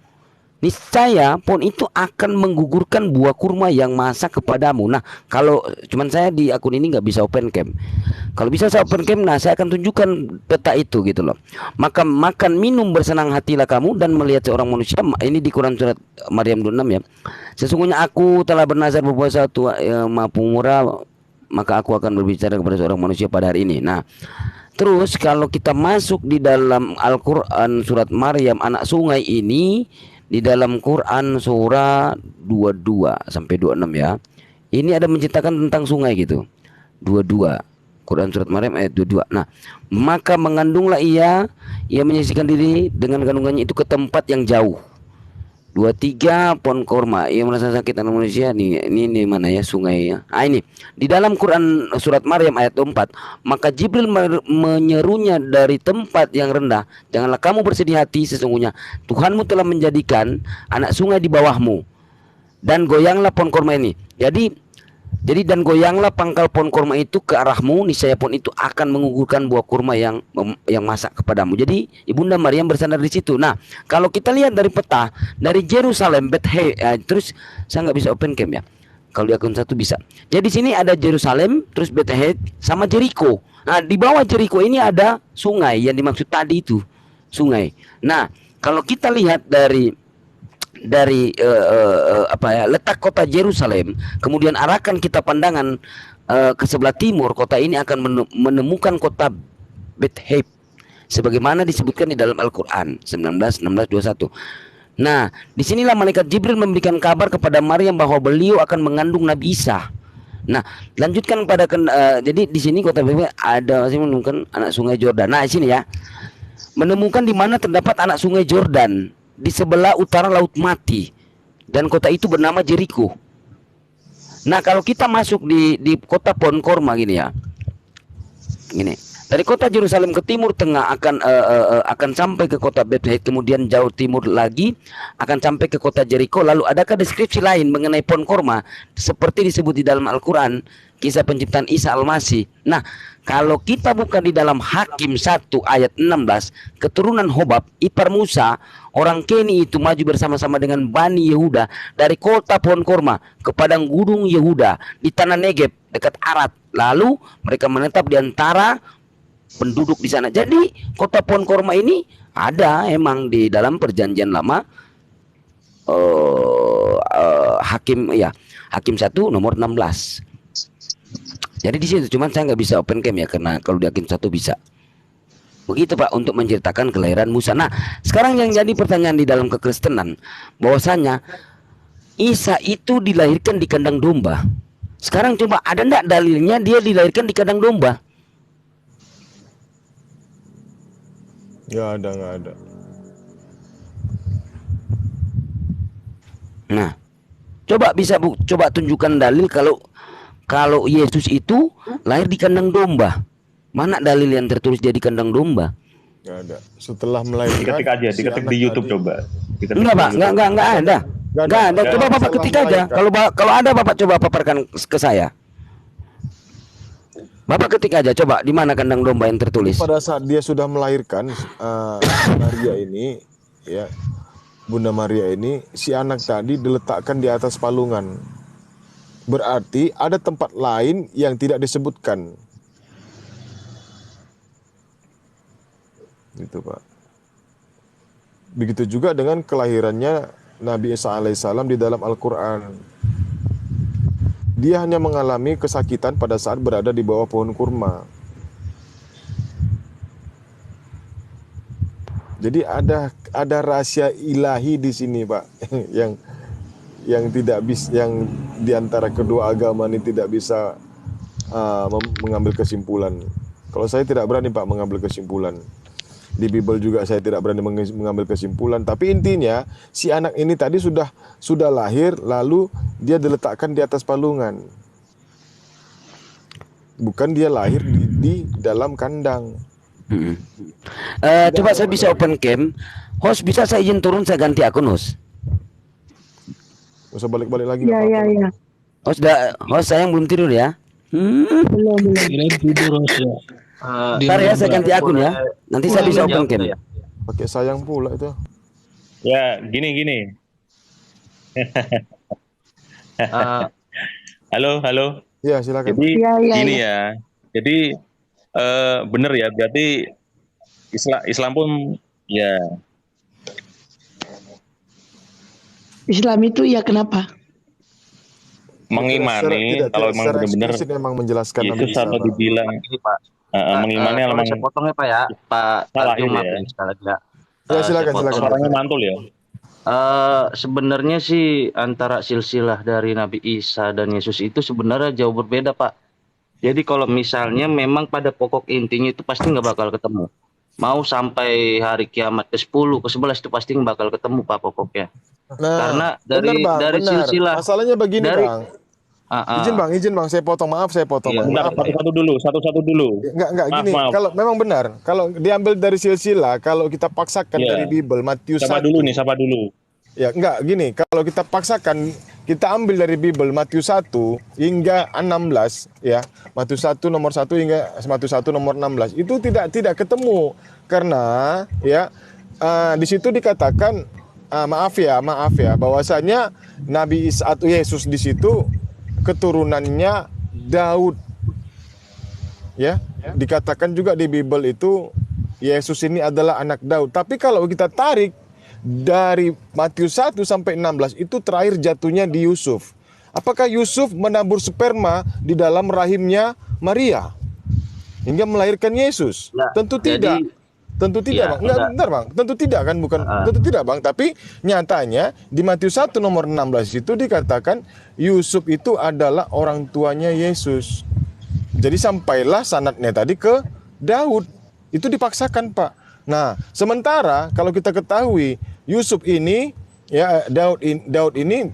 Niscaya pohon itu akan menggugurkan buah kurma yang masak kepadamu. Nah, kalau cuman saya di akun ini nggak bisa open cam. Kalau bisa saya open cam, nah saya akan tunjukkan peta itu gitu loh. Maka makan minum bersenang hatilah kamu dan melihat seorang manusia. Ini di Quran surat Maryam 26 ya. Sesungguhnya aku telah bernazar berpuasa Maha Pemurah, maka aku akan berbicara kepada seorang manusia pada hari ini. Nah, terus kalau kita masuk di dalam Al-Quran surat Maryam anak sungai ini, di dalam Quran surah 22 sampai 26 ya. Ini ada menceritakan tentang sungai gitu. 22. Quran surat Maryam ayat 22. Nah, maka mengandunglah ia menyaksikan diri dengan kandungannya itu ke tempat yang jauh. 23 pohon korma, ia merasa sakit anak manusia. Ini mana ya sungai ya? Ini di dalam Quran surat Maryam ayat 4. Maka Jibril menyerunya dari tempat yang rendah, janganlah kamu bersedih hati, sesungguhnya Tuhanmu telah menjadikan anak sungai di bawahmu, dan goyanglah pohon korma ini. Jadi dan goyanglah pangkal pohon kurma itu ke arahmu, niscaya pohon itu akan menggugurkan buah kurma yang masak kepadamu. Jadi Ibunda Maryam bersandar di situ. Nah, kalau kita lihat dari peta dari Yerusalem, Bethlehem, terus saya nggak bisa open cam ya. Kalau di akun satu bisa. Jadi di sini ada Yerusalem, terus Bethlehem sama Jericho. Nah, di bawah Jericho ini ada sungai yang dimaksud tadi itu, sungai. Nah, kalau kita lihat dari letak kota Yerusalem, kemudian arahkan kita pandangan ke sebelah timur, kota ini akan menemukan kota Bethlehem sebagaimana disebutkan di dalam Al-Qur'an 19:16-21. Nah, disinilah malaikat Jibril memberikan kabar kepada Maryam bahwa beliau akan mengandung Nabi Isa. Nah, lanjutkan pada jadi di sini kota Bethlehem ada menemukan anak sungai Yordan. Nah, di sini ya, menemukan di mana terdapat anak sungai Yordan di sebelah utara Laut Mati, dan kota itu bernama Jericho. Nah, kalau kita masuk di kota pohon korma gini ya, gini dari kota Yerusalem ke timur tengah akan sampai ke kota Bethlehem, kemudian jauh timur lagi akan sampai ke kota Jericho. Lalu adakah deskripsi lain mengenai pohon korma seperti disebut di dalam Al-Quran, kisah penciptaan Isa Al-Masih? Nah, kalau kita buka di dalam Hakim 1 ayat 16, keturunan Hobab, ipar Musa, orang Keni itu maju bersama-sama dengan Bani Yehuda dari kota pohon korma ke padang gunung Yehuda di tanah Negeb dekat Arad. Lalu mereka menetap di antara penduduk di sana. Jadi kota pohon korma ini ada emang di dalam perjanjian lama. Hakim 1 nomor 16. Jadi di situ, cuman saya nggak bisa open cam ya, karena kalau di Hakim 1 bisa. Begitu Pak, untuk menceritakan kelahiran Musa. Nah, sekarang yang jadi pertanyaan di dalam kekristenan, bahwasanya Isa itu dilahirkan di kandang domba. Sekarang coba ada enggak dalilnya dia dilahirkan di kandang domba? Nggak ada. Nah, coba tunjukkan dalil kalau Yesus itu lahir di kandang domba. Mana dalil yang tertulis dia di kandang domba? Nggak ada. Setelah melahirkan, Diketik aja, diketik di YouTube coba. Enggak Pak, enggak ada. Enggak ada. Coba Bapak ketik aja. Kalau ada Bapak coba paparkan ke saya. Bapak ketik aja coba di mana kandang domba yang tertulis. Pada saat dia sudah melahirkan Maria ini, ya, Bunda Maria ini, si anak tadi diletakkan di atas palungan. Berarti ada tempat lain yang tidak disebutkan. Gitu Pak. Begitu juga dengan kelahirannya Nabi Isa alaihissalam di dalam Al-Quran. Dia hanya mengalami kesakitan pada saat berada di bawah pohon kurma. Jadi ada rahasia ilahi di sini Pak, yang tidak bisa, yang diantara kedua agama ini tidak bisa mengambil kesimpulan. Kalau saya tidak berani Pak mengambil kesimpulan. Di Bible juga saya tidak berani mengambil kesimpulan. Tapi intinya si anak ini tadi sudah lahir, lalu dia diletakkan di atas palungan. Bukan dia lahir di dalam kandang. Coba saya bisa open cam. Host, bisa saya izin turun, saya ganti akun host. Usah balik-balik lagi. Iya. Host sayang belum tidur ya? Belum. Kirain tidur ya. Ntar ya saya ganti akun ya. Nanti saya bisa open cam. Pakai sayang pula itu. Ya, gini. Halo. Ya, silakan. Jadi Iya. gini ya. Jadi benar ya, berarti Islam pun ya. Islam itu ya kenapa? Mengimani kalau memang benar-benar memang menjelaskan Yesus atau dibilang Ini Pak, mengimani kalau memang saya potong ya Pak ya, Pak salah Tarjum, ini maaf ya. ini sekali lagi ya. Ya, silakan. Suaranya mantul ya. Sebenarnya sih antara silsilah dari Nabi Isa dan Yesus itu sebenarnya jauh berbeda Pak. Jadi kalau misalnya memang pada pokok intinya itu pasti nggak bakal ketemu. Mau sampai hari kiamat ke-10, ke-11 itu pasti nggak bakal ketemu Pak pokoknya. Karena Nah, benar Bang, dari benar. silsilah Masalahnya begini dari Bang. ah, ah, Izin Bang, saya potong. Maaf, saya potong iya, Bang. Bentar, Maaf Bang. satu-satu dulu. Enggak Maaf, gini. maaf. Kalau memang benar, kalau diambil dari silsilah, kalau kita paksakan Iya. dari Bible Matius Siapa 1. dulu? Ya, enggak gini, kalau kita paksakan kita ambil dari Bible Matius 1 hingga 16 ya. Matius 1 nomor 1 hingga Matius 1 nomor 16 itu tidak ketemu karena ya di situ dikatakan maaf ya bahwasanya Nabi Isa atau Yesus di situ keturunannya Daud ya. Dikatakan juga di Bible itu Yesus ini adalah anak Daud. Tapi kalau kita tarik dari Matius 1 sampai 16 itu terakhir jatuhnya di Yusuf. Apakah Yusuf menabur sperma di dalam rahimnya Maria hingga melahirkan Yesus? Ya, Tentu jadi- tidak. Tentu tidak, Ya, Bang. Enggak, enggak. bentar, Bang. Tentu tidak kan, bukan. Tentu tidak, Bang. Tapi nyatanya di Matius 1 nomor 16 itu dikatakan Yusuf itu adalah orang tuanya Yesus. Jadi sampailah sanadnya tadi ke Daud. Itu dipaksakan, Pak. Nah, sementara kalau kita ketahui Yusuf ini ya Daud ini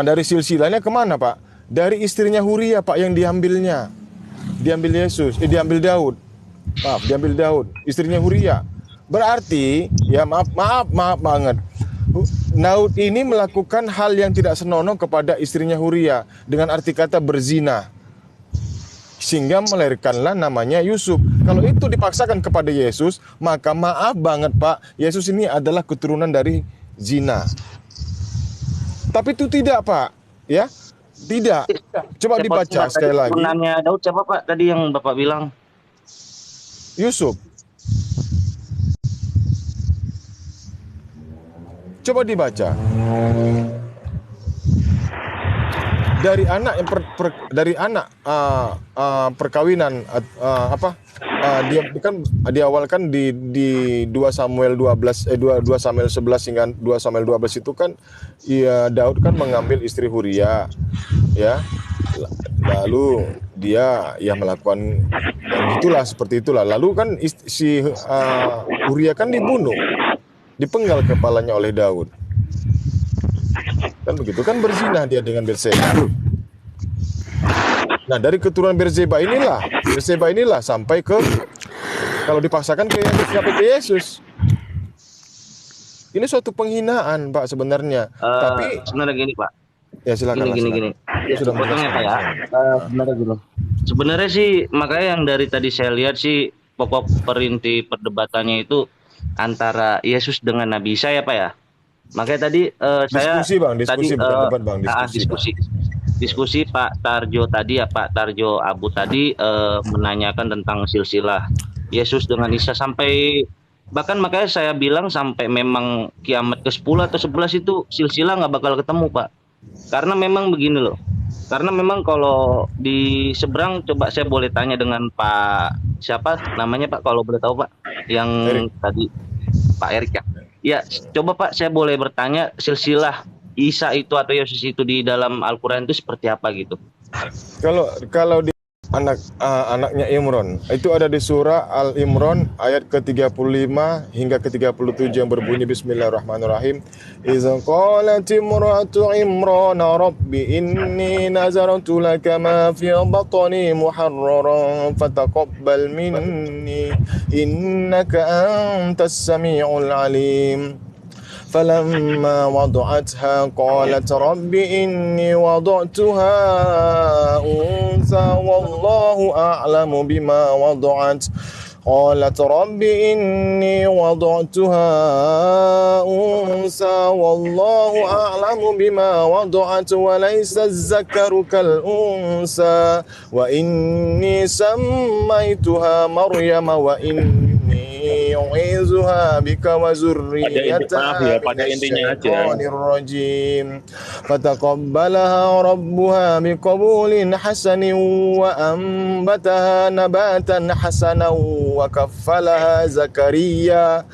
dari silsilahnya kemana, Pak? Dari istrinya Huria, Pak, yang diambil Daud. Maaf, diambil Daud, istrinya Huria. Berarti ya maaf banget. Daud ini melakukan hal yang tidak senonoh kepada istrinya Huria dengan arti kata berzina. Sehingga melahirkanlah namanya Yusuf. Kalau itu dipaksakan kepada Yesus, maka maaf banget Pak, Yesus ini adalah keturunan dari zina. Tapi itu tidak Pak, ya? Tidak. Coba Saya dibaca potong, Pak. sekali Tadi lagi. turunannya Daud siapa Pak? Tadi yang Bapak bilang. Yusuf. Coba dibaca. Dari anak yang perkawinan dia kan diawalkan di 2 Samuel 11 hingga 2 Samuel 12 itu kan ya Daud kan mengambil istri Huria ya. Lalu dia ya melakukan seperti itulah. Lalu kan si Huria kan dibunuh, dipenggal kepalanya oleh Daud. Kan begitu kan berzina dia dengan Batseba. Nah dari keturunan Batseba inilah sampai ke kalau dipaksakan sampai ke Yesus. Ini suatu penghinaan Pak sebenarnya. Tapi Sebenarnya gini Pak. ya silakan. Gini. Ya, sudah Potongnya Pak ya. Sebenarnya gini. Sebenarnya sih makanya yang dari tadi saya lihat sih pokok perinti perdebatannya itu antara Yesus dengan Nabi Isa ya Pak ya. Makanya tadi Diskusi, Bang. Diskusi, bukan debat, Bang. Diskusi Pak Tarjo tadi ya, Pak Tarjo Abu tadi menanyakan tentang silsilah Yesus dengan Isa sampai bahkan makanya saya bilang sampai memang kiamat ke-10 atau 11 itu silsilah nggak bakal ketemu Pak. Karena memang begini loh. Karena memang kalau di seberang coba saya boleh tanya dengan Pak siapa namanya Pak kalau boleh tahu Pak yang Erik. tadi Pak Erik ya. Ya, coba Pak saya boleh bertanya silsilah Isa itu atau Yesus itu di dalam Al-Qur'an itu seperti apa gitu. Kalau di anaknya Imran itu ada di surah Al-Imran ayat ke-35 hingga ke-37 yang berbunyi Bismillahirrahmanirrahim. Idza qalat imra'atu Imran rabbi inni nazartu laka ma fi batni muharraran fataqabbal minni innaka antas samiul alim. فلما وضعتها قالت رب إني وضعتها أنثى والله أعلم بما وضعت قالت رب إني وضعتها أنثى والله أعلم بما وضعت وليس الذكر كالأنثى وإني سميتها مريم وإني يعيذها بك وذريتها من الشيطان الرجيم فتقبلها ربها بقبول حسن وأنبتها نباتا حسنا وكفلها زكريا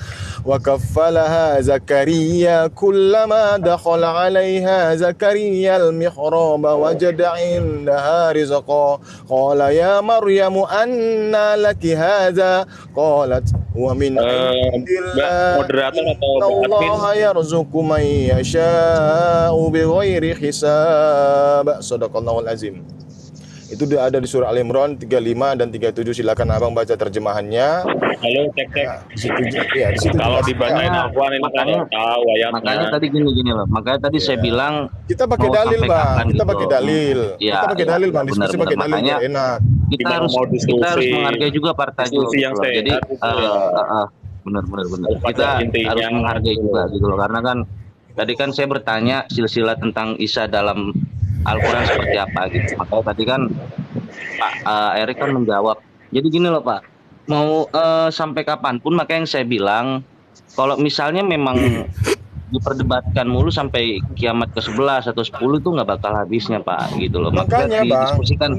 وكفلها زكريا كلما دخل عليها زكريا المحراب وجد عندها رزقا قال يا مريم أنى لك هذا قالت ومن عند الله moderator atau إن الله admin يرزق من يشاء بغير حساب صدق الله العظيم. Itu ada di surah Al-Imran 35 dan 37. Silakan Abang baca terjemahannya. halo cek Nah, di situ ya, di situ kalau jelas. dibacain Makanya- Al-Quran ini kan makanya- tahu ayatnya. Makanya tadi gini loh. Makanya tadi saya bilang Kita pakai mau dalil, sampai Bang. kapan Kita gitu. pakai dalil. Iya, Kita pakai iya, dalil, Bang. benar, Diskusi benar. pakai dalil Makanya biar enak. kita Gimana harus mau kita harus diskusi? menghargai juga Pak Tarjo Diskusi yang gitu loh. Jadi sehat itu ya. benar Pada kita intinya harus menghargai gitu. juga gitu loh, karena kan tadi kan saya bertanya silsilah tentang Isa dalam Al-Quran seperti apa gitu. Makanya tadi kan Pak Erik kan menjawab. Jadi gini loh Pak, mau sampai kapanpun, makanya yang saya bilang kalau misalnya memang diperdebatkan mulu sampai kiamat ke-11 atau 10 itu nggak bakal habisnya Pak gitu loh. Makanya, Bang. didiskusikan.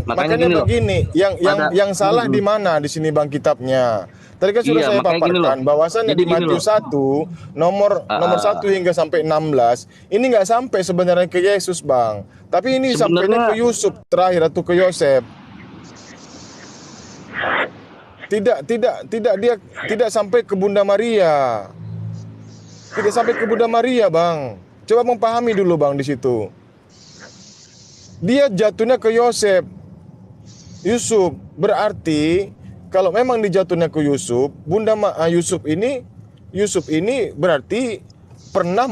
Makanya gini loh. begini, yang salah di mana di sini, Bang, kitabnya? Tadi kan sudah Iya, saya makanya gini paparkan loh. bahwasannya Jadi di gini Matius loh. 1 nomor 1 hingga sampai 16 ini nggak sampai sebenarnya ke Yesus, Bang. Tapi ini sampainya ke Yusuf terakhir atau ke Yosef. Tidak dia tidak sampai ke Bunda Maria. Tidak sampai ke Bunda Maria, Bang. Coba memahami dulu, Bang, di situ. Dia jatuhnya ke Yosef. Yusuf berarti kalau memang dijatuhnya ke Yusuf, Yusuf ini berarti pernah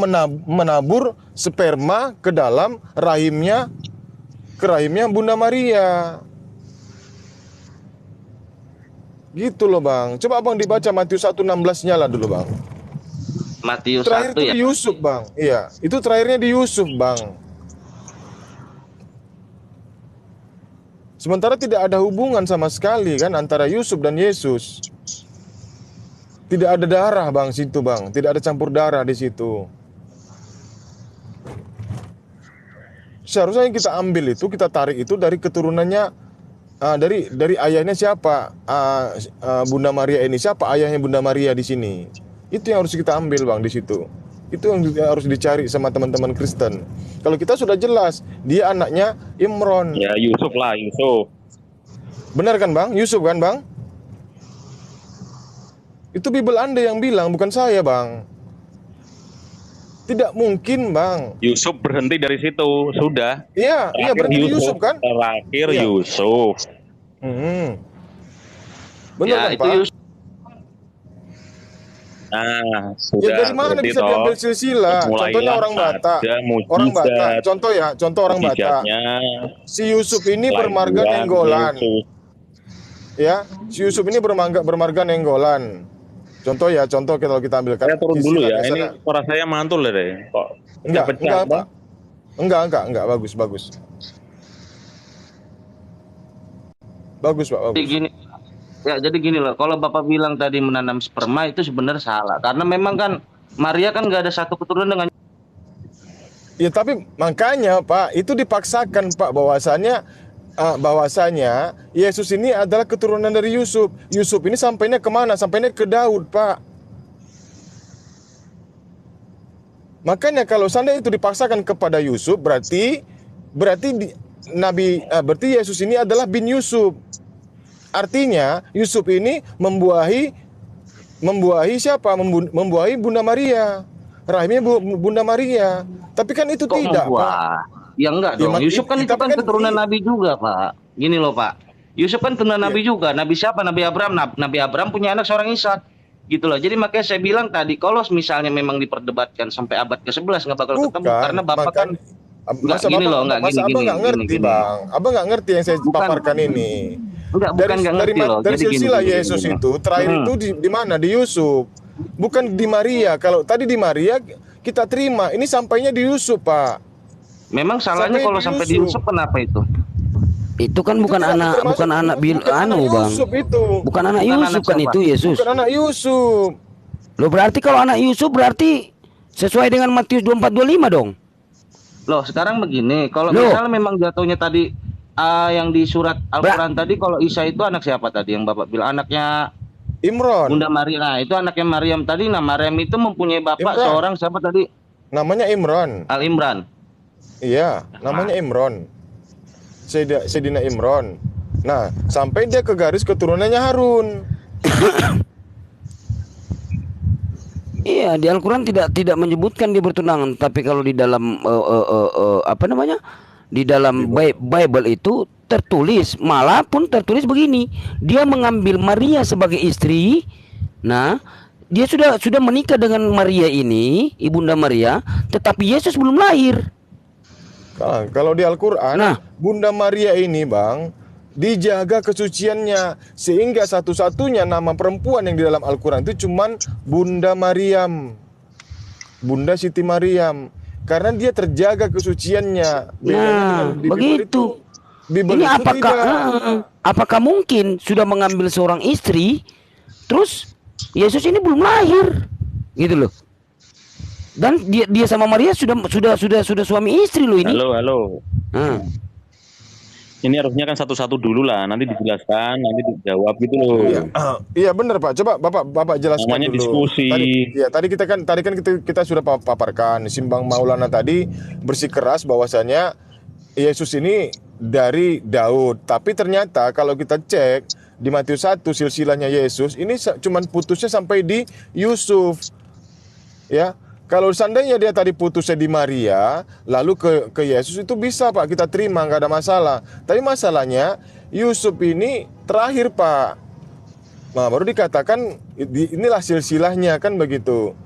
menabur sperma ke dalam rahimnya Bunda Maria. Gitu loh, Bang. Coba Abang dibaca Matius 1:16-nya lah dulu, Bang. Matius Terakhir 1 itu ya. di Yusuf, Bang. Iya, itu terakhirnya di Yusuf, Bang. Sementara tidak ada hubungan sama sekali kan antara Yusuf dan Yesus. Tidak ada darah, Bang, situ, Bang. Tidak ada campur darah di situ. Seharusnya yang kita ambil itu, kita tarik itu dari keturunannya, dari ayahnya siapa, Bunda Maria ini, siapa ayahnya Bunda Maria di sini. Itu yang harus kita ambil, Bang, di situ. Itu yang harus dicari sama teman-teman Kristen. Kalau kita sudah jelas, dia anaknya Imron. Ya Yusuf lah, Yusuf. Benar kan, Bang? Yusuf kan, Bang? Itu Bible Anda yang bilang, bukan saya, Bang. Tidak mungkin, Bang. Yusuf berhenti dari situ, sudah. Iya, berarti Yusuf kan? Terakhir Iya. Yusuf. Benar Ya, kan, itu Pak? Yusuf. Nah, sudah. Ya dari mana berhenti bisa toh. diambil silsilah? Mulailah Contohnya orang Batak. ada Orang Batak. mujizat. Contoh orang Batak. Mujizatnya Si Yusuf ini bermarga kelahiran nenggolan. Yesus. Ya, si Yusuf ini bermarga nenggolan. Contoh kalau kita ambil Saya turun dulu ya. Ini biasanya- suara saya mantul deh. Kok Enggak, pecah, Pak. Bang? Enggak, bagus. Bagus, Pak, Jadi bagus. gini, jadi gini loh. Kalau Bapak bilang tadi menanam sperma itu sebenarnya salah, karena memang kan Maria kan nggak ada satu keturunan dengan. Ya, tapi makanya, Pak, itu dipaksakan, Pak, bahwasanya Yesus ini adalah keturunan dari Yusuf. Yusuf ini sampainya kemana? Sampainya ke Daud, Pak. Makanya kalau seandainya itu dipaksakan kepada Yusuf, berarti berarti Yesus ini adalah bin Yusuf. Artinya Yusuf ini membuahi siapa? Membuahi Bunda Maria. Rahimnya Bunda Maria. Tapi kan itu Kok tidak, Pak. membuah? Ya enggak Ya, dong. Yusuf kan itu tapi kan kan keturunan Nabi juga, Pak. Gini loh, Pak. Yusuf kan keturunan Nabi juga. Nabi siapa? Nabi Abraham. Nabi Abraham punya anak seorang Ishak. Gitu loh. Jadi makanya saya bilang tadi, kalau misalnya memang diperdebatkan sampai abad ke-11 nggak bakal ketemu, karena Bapak kan Masa gini Bapak- loh, nggak masa gini, Abang gini, nggak ngerti, gini. Bang. Abang nggak ngerti yang saya Bukan. paparkan ini. enggak, bukan nggak ngerti loh. Dari Jadi gini, silsilah gini, Yesus gini. itu terakhir itu di mana? Di Yusuf. Bukan di Maria. Kalau tadi di Maria kita terima, ini sampainya di Yusuf, Pak. Memang salahnya Sampai kalau di sampai di Yusuf. Yusuf kenapa itu? Itu kan bukan Itu tidak anak termasuk- bukan anak Bil bukan anak Bang. Yusuf itu. Bukan anak Bukan Yusuf anak kan siapa? itu Yesus. Bukan anak Yusuf. Loh berarti kalau anak Yusuf berarti sesuai dengan Matius 24:25 dong. Loh, sekarang begini, kalau Loh. misalnya memang jatuhnya tadi yang di surat Al-Quran tadi, kalau Isa itu anak siapa tadi yang Bapak bilang? Anaknya Imron. Bunda Maria. Nah, itu anaknya Maryam tadi. Nah, Maryam itu mempunyai bapak Imran. seorang siapa tadi? Namanya Imron. Al Imran. Iya, namanya Imron. Sayyidina Imron. Nah, sampai dia ke garis keturunannya Harun. Iya, di Al-Quran tidak menyebutkan dia bertunangan, tapi kalau di dalam apa namanya, di dalam Bible itu tertulis, malah pun tertulis begini, dia mengambil Maria sebagai istri. Nah, dia sudah menikah dengan Maria ini, ibunda Maria, tetapi Yesus belum lahir. Kalau di Al-Quran, Nah. Bunda Maria ini, Bang, dijaga kesuciannya, sehingga satu-satunya nama perempuan yang di dalam Al-Quran itu cuman Bunda Maryam, Bunda Siti Maryam, karena dia terjaga kesuciannya. Nah, begitu. Bible Ini itu apakah mungkin sudah mengambil seorang istri, terus Yesus ini belum lahir, gitu loh. Dan dia sama Maria sudah suami istri loh ini. Halo. Ini harusnya kan satu-satu dulu lah, nanti dijelaskan, nanti dijawab gitu loh. Iya benar Pak. Coba Bapak jelaskan namanya dulu. Diskusi. Tadi kita sudah paparkan. Simbang Maulana tadi bersikeras bahwasanya Yesus ini dari Daud. Tapi ternyata kalau kita cek di Matius 1 silsilahnya Yesus ini cuman putusnya sampai di Yusuf. Ya. Kalau seandainya dia tadi putusnya di Maria, lalu ke Yesus itu bisa Pak, kita terima, nggak ada masalah. Tapi masalahnya Yusuf ini terakhir Pak. Nah baru dikatakan inilah silsilahnya kan begitu.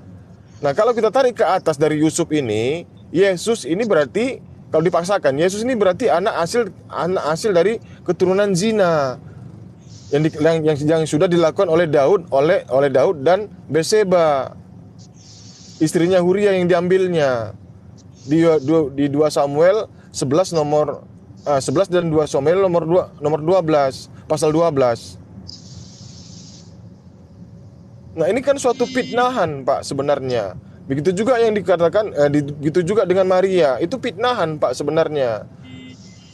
Nah kalau kita tarik ke atas dari Yusuf ini, Yesus ini berarti kalau dipaksakan, Yesus ini berarti anak hasil dari keturunan zina yang sudah dilakukan oleh Daud dan Betseba. Istrinya Huria yang diambilnya di 2 Samuel 11 nomor 11 dan 2 Samuel nomor 12 pasal 12. Nah, ini kan suatu fitnahan, Pak, sebenarnya. Begitu juga yang dikatakan begitu juga dengan Maria, itu fitnahan, Pak, sebenarnya.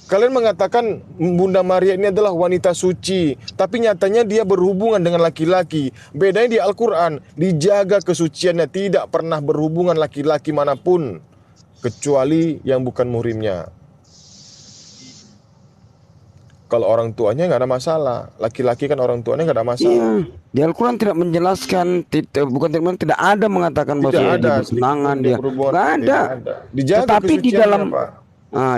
Kalian mengatakan Bunda Maria ini adalah wanita suci, tapi nyatanya dia berhubungan dengan laki-laki. Bedanya di Al-Quran, dijaga kesuciannya, tidak pernah berhubungan laki-laki manapun, kecuali yang bukan muhrimnya. Kalau orang tuanya nggak ada masalah, laki-laki kan orang tuanya nggak ada masalah. Iya. Di Al-Quran tidak menjelaskan, tidak ada mengatakan bahwa dia bertunangan, dia nggak ada. Dijaga Tetapi di kesuciannya, Pak.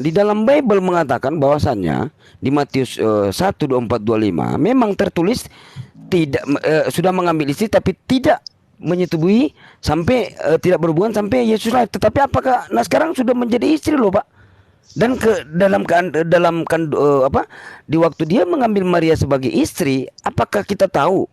Di dalam Bible mengatakan bahwasannya di Matius 1:24-25 memang tertulis tidak sudah mengambil istri tapi tidak menyetubui sampai tidak berhubungan sampai Yesus lahir. Tetapi apakah sekarang sudah menjadi istri loh Pak? Dan di waktu dia mengambil Maria sebagai istri, apakah kita tahu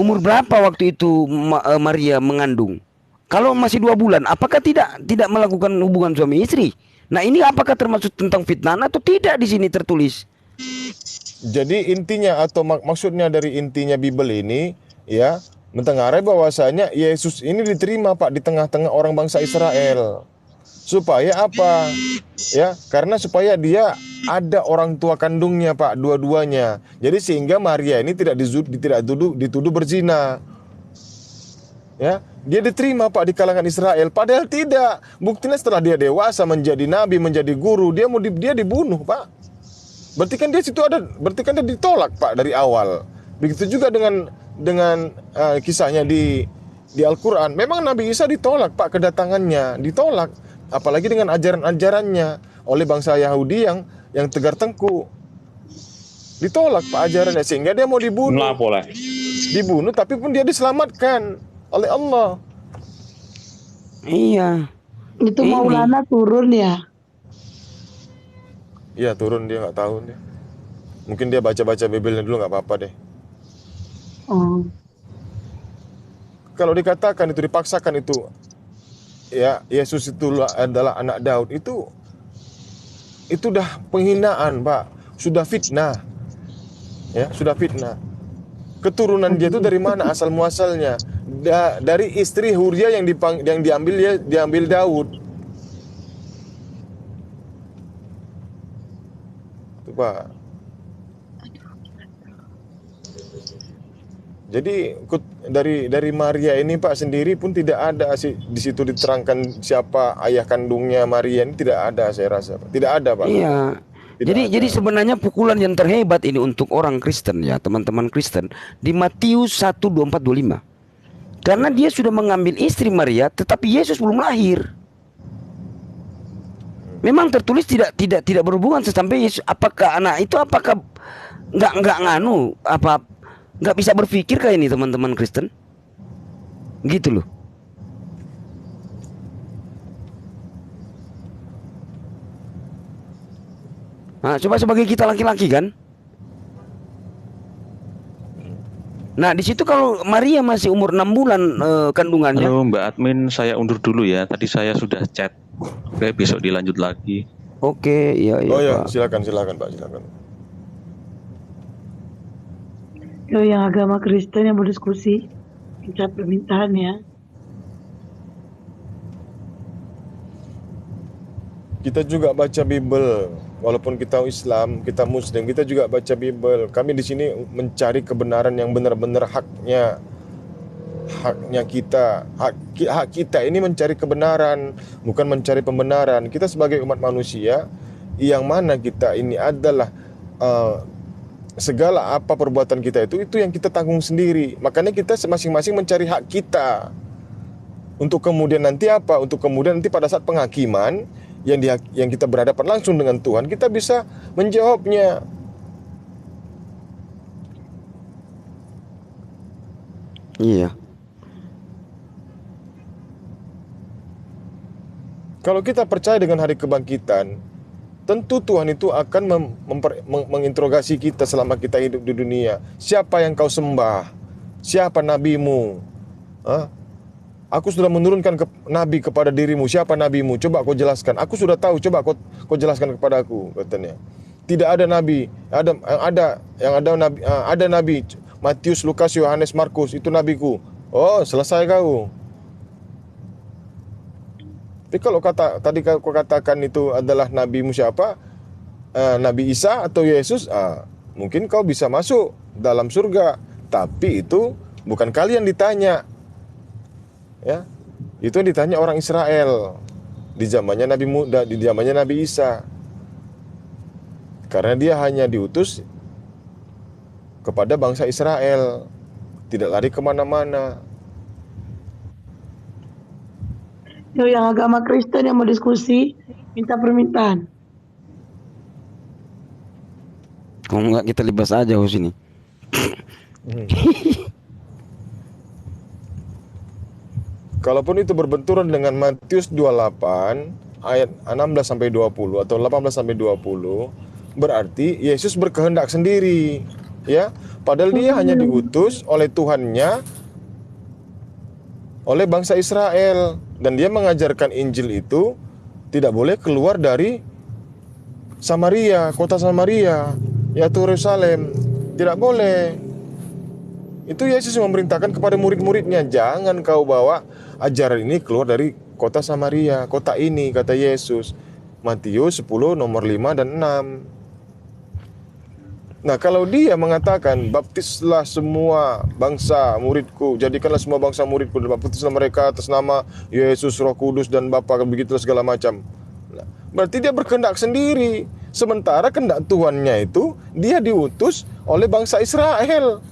umur berapa waktu itu Maria mengandung? Kalau masih 2 bulan, apakah tidak melakukan hubungan suami istri? Nah ini apakah termasuk tentang fitnah atau tidak di sini tertulis? Jadi intinya atau maksudnya dari intinya Bible ini ya mentengarai bahwasanya Yesus ini diterima Pak di tengah-tengah orang bangsa Israel. Supaya apa? Ya, karena supaya dia ada orang tua kandungnya Pak, dua-duanya. Jadi sehingga Maria ini tidak dituduh berzina. Ya, dia diterima Pak di kalangan Israel, padahal tidak. Buktinya setelah dia dewasa menjadi nabi, menjadi guru, dia dibunuh Pak. Berarti kan dia ditolak Pak dari awal. Begitu juga dengan kisahnya di Al-Quran. Memang Nabi Isa ditolak Pak, kedatangannya ditolak. Apalagi dengan ajaran-ajarannya oleh bangsa Yahudi yang tegar tengkuk. Ditolak Pak ajarannya sehingga dia mau dibunuh. Dibunuh tapi pun dia diselamatkan oleh Allah. Iya. Itu Maulana turun ya? Iya turun, dia nggak tahu dia. Mungkin dia baca-baca Bibelnya dulu, nggak apa-apa deh. Oh. Kalau dikatakan itu dipaksakan itu, ya Yesus itu adalah anak Daud, itu udah penghinaan Pak, sudah fitnah, ya sudah fitnah. Keturunan dia itu dari mana asal muasalnya? Dari istri Huria yang diambil Daud. Itu Pak. Jadi dari Maria ini Pak sendiri pun tidak ada di situ diterangkan siapa ayah kandungnya Maria, ini tidak ada, saya rasa Pak. Tidak ada Pak. Iya. Jadi sebenarnya pukulan yang terhebat ini untuk orang Kristen ya, teman-teman Kristen, di Matius 1:24-25. Karena dia sudah mengambil istri Maria, tetapi Yesus belum lahir. Memang tertulis tidak berhubungan sampai Yesus. Apakah anak itu nggak bisa berpikir kayak ini teman-teman Kristen? Gitu loh. Nah, coba sebagai kita laki-laki kan. Nah, di situ kalau Maria masih umur 6 bulan kandungannya. Halo Mbak Admin, saya undur dulu ya. Tadi saya sudah chat. Oke, besok dilanjut lagi. Oke, iya Oh ya, Pak. silakan Pak, silakan. Yang agama Kristen yang berdiskusi, minta permintaan ya. Kita juga baca Bible, walaupun kita Islam, kita Muslim, kita juga baca Bible. Kami di sini mencari kebenaran yang benar-benar haknya kita. Hak kita ini mencari kebenaran, bukan mencari pembenaran. Kita sebagai umat manusia, yang mana kita ini adalah segala apa perbuatan kita itu yang kita tanggung sendiri. Makanya kita masing-masing mencari hak kita. Untuk kemudian nanti apa? Untuk kemudian nanti pada saat penghakiman yang kita berhadapan langsung dengan Tuhan, kita bisa menjawabnya. Iya. Kalau kita percaya dengan hari kebangkitan, tentu Tuhan itu akan menginterogasi kita selama kita hidup di dunia. Siapa yang kau sembah? Siapa nabimu? Aku sudah menurunkan nabi kepada dirimu. Siapa nabimu? Coba kau jelaskan. Aku sudah tahu. Coba kau jelaskan kepada aku, katanya. Tidak ada nabi. Ada nabi. Matius, Lukas, Yohanes, Markus, itu nabiku. Oh, selesai kau. Tapi kalau tadi kau katakan itu adalah nabimu siapa? Nabi Isa atau Yesus? Mungkin kau bisa masuk dalam surga. Tapi itu bukan kalian ditanya. Ya, itu yang ditanya orang Israel di zamannya Nabi Isa. Karena dia hanya diutus kepada bangsa Israel, tidak lari kemana-mana. Yang agama Kristen yang mau diskusi, minta permintaan. Kalau nggak kita libas aja host ini. Kalaupun itu berbenturan dengan Matius 28 ayat 16 sampai 20 atau 18 sampai 20, berarti Yesus berkehendak sendiri, ya. Padahal dia hanya diutus oleh Tuhannya oleh bangsa Israel, dan dia mengajarkan Injil itu tidak boleh keluar dari Samaria, kota Samaria, yaitu Yerusalem. Tidak boleh. Itu Yesus memerintahkan kepada murid-muridnya, jangan kau bawa ajaran ini keluar dari kota Samaria, kota ini, kata Yesus. Matius 10 nomor 5 dan 6. Nah, kalau dia mengatakan baptislah semua bangsa muridku, jadikanlah semua bangsa muridku, dan baptislah mereka atas nama Yesus, Roh Kudus dan Bapa, begitulah segala macam. Nah, berarti dia berkehendak sendiri. Sementara kehendak Tuhannya itu dia diutus oleh bangsa Israel,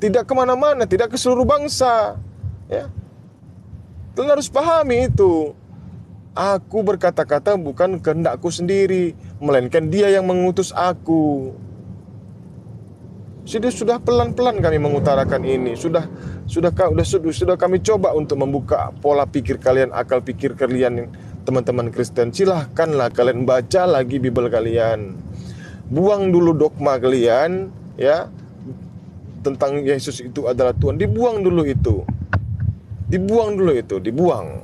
tidak kemana-mana, tidak ke seluruh bangsa. Ya, kalian harus pahami itu. Aku berkata-kata bukan kehendakku sendiri, melainkan Dia yang mengutus aku. Sudah pelan-pelan kami mengutarakan ini. Sudah kami coba untuk membuka pola pikir kalian, akal pikir kalian, teman-teman Kristen. Silahkanlah kalian baca lagi Bible kalian. Buang dulu dogma kalian, ya, tentang Yesus itu adalah Tuhan. Dibuang dulu itu. Dibuang.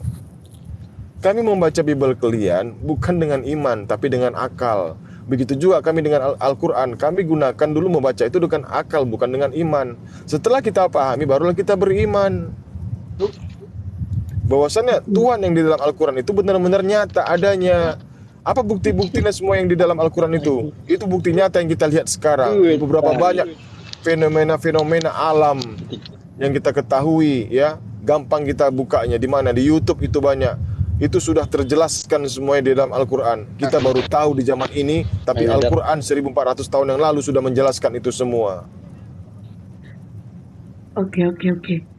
Kami membaca Bible kalian bukan dengan iman, tapi dengan akal. Begitu juga kami dengan Al-Quran. Kami gunakan dulu membaca itu dengan akal, bukan dengan iman. Setelah kita pahami, barulah kita beriman. Bahwasannya Tuhan yang di dalam Al-Quran itu benar-benar nyata adanya. Apa bukti-buktinya semua yang di dalam Al-Quran itu? Itu bukti nyata yang kita lihat sekarang. Beberapa banyak fenomena-fenomena alam yang kita ketahui ya, gampang kita bukanya di mana, di YouTube itu banyak. Itu sudah terjelaskan semuanya di dalam Al-Qur'an. Kita baru tahu di zaman ini, tapi Al-Qur'an 1400 tahun yang lalu sudah menjelaskan itu semua. Oke.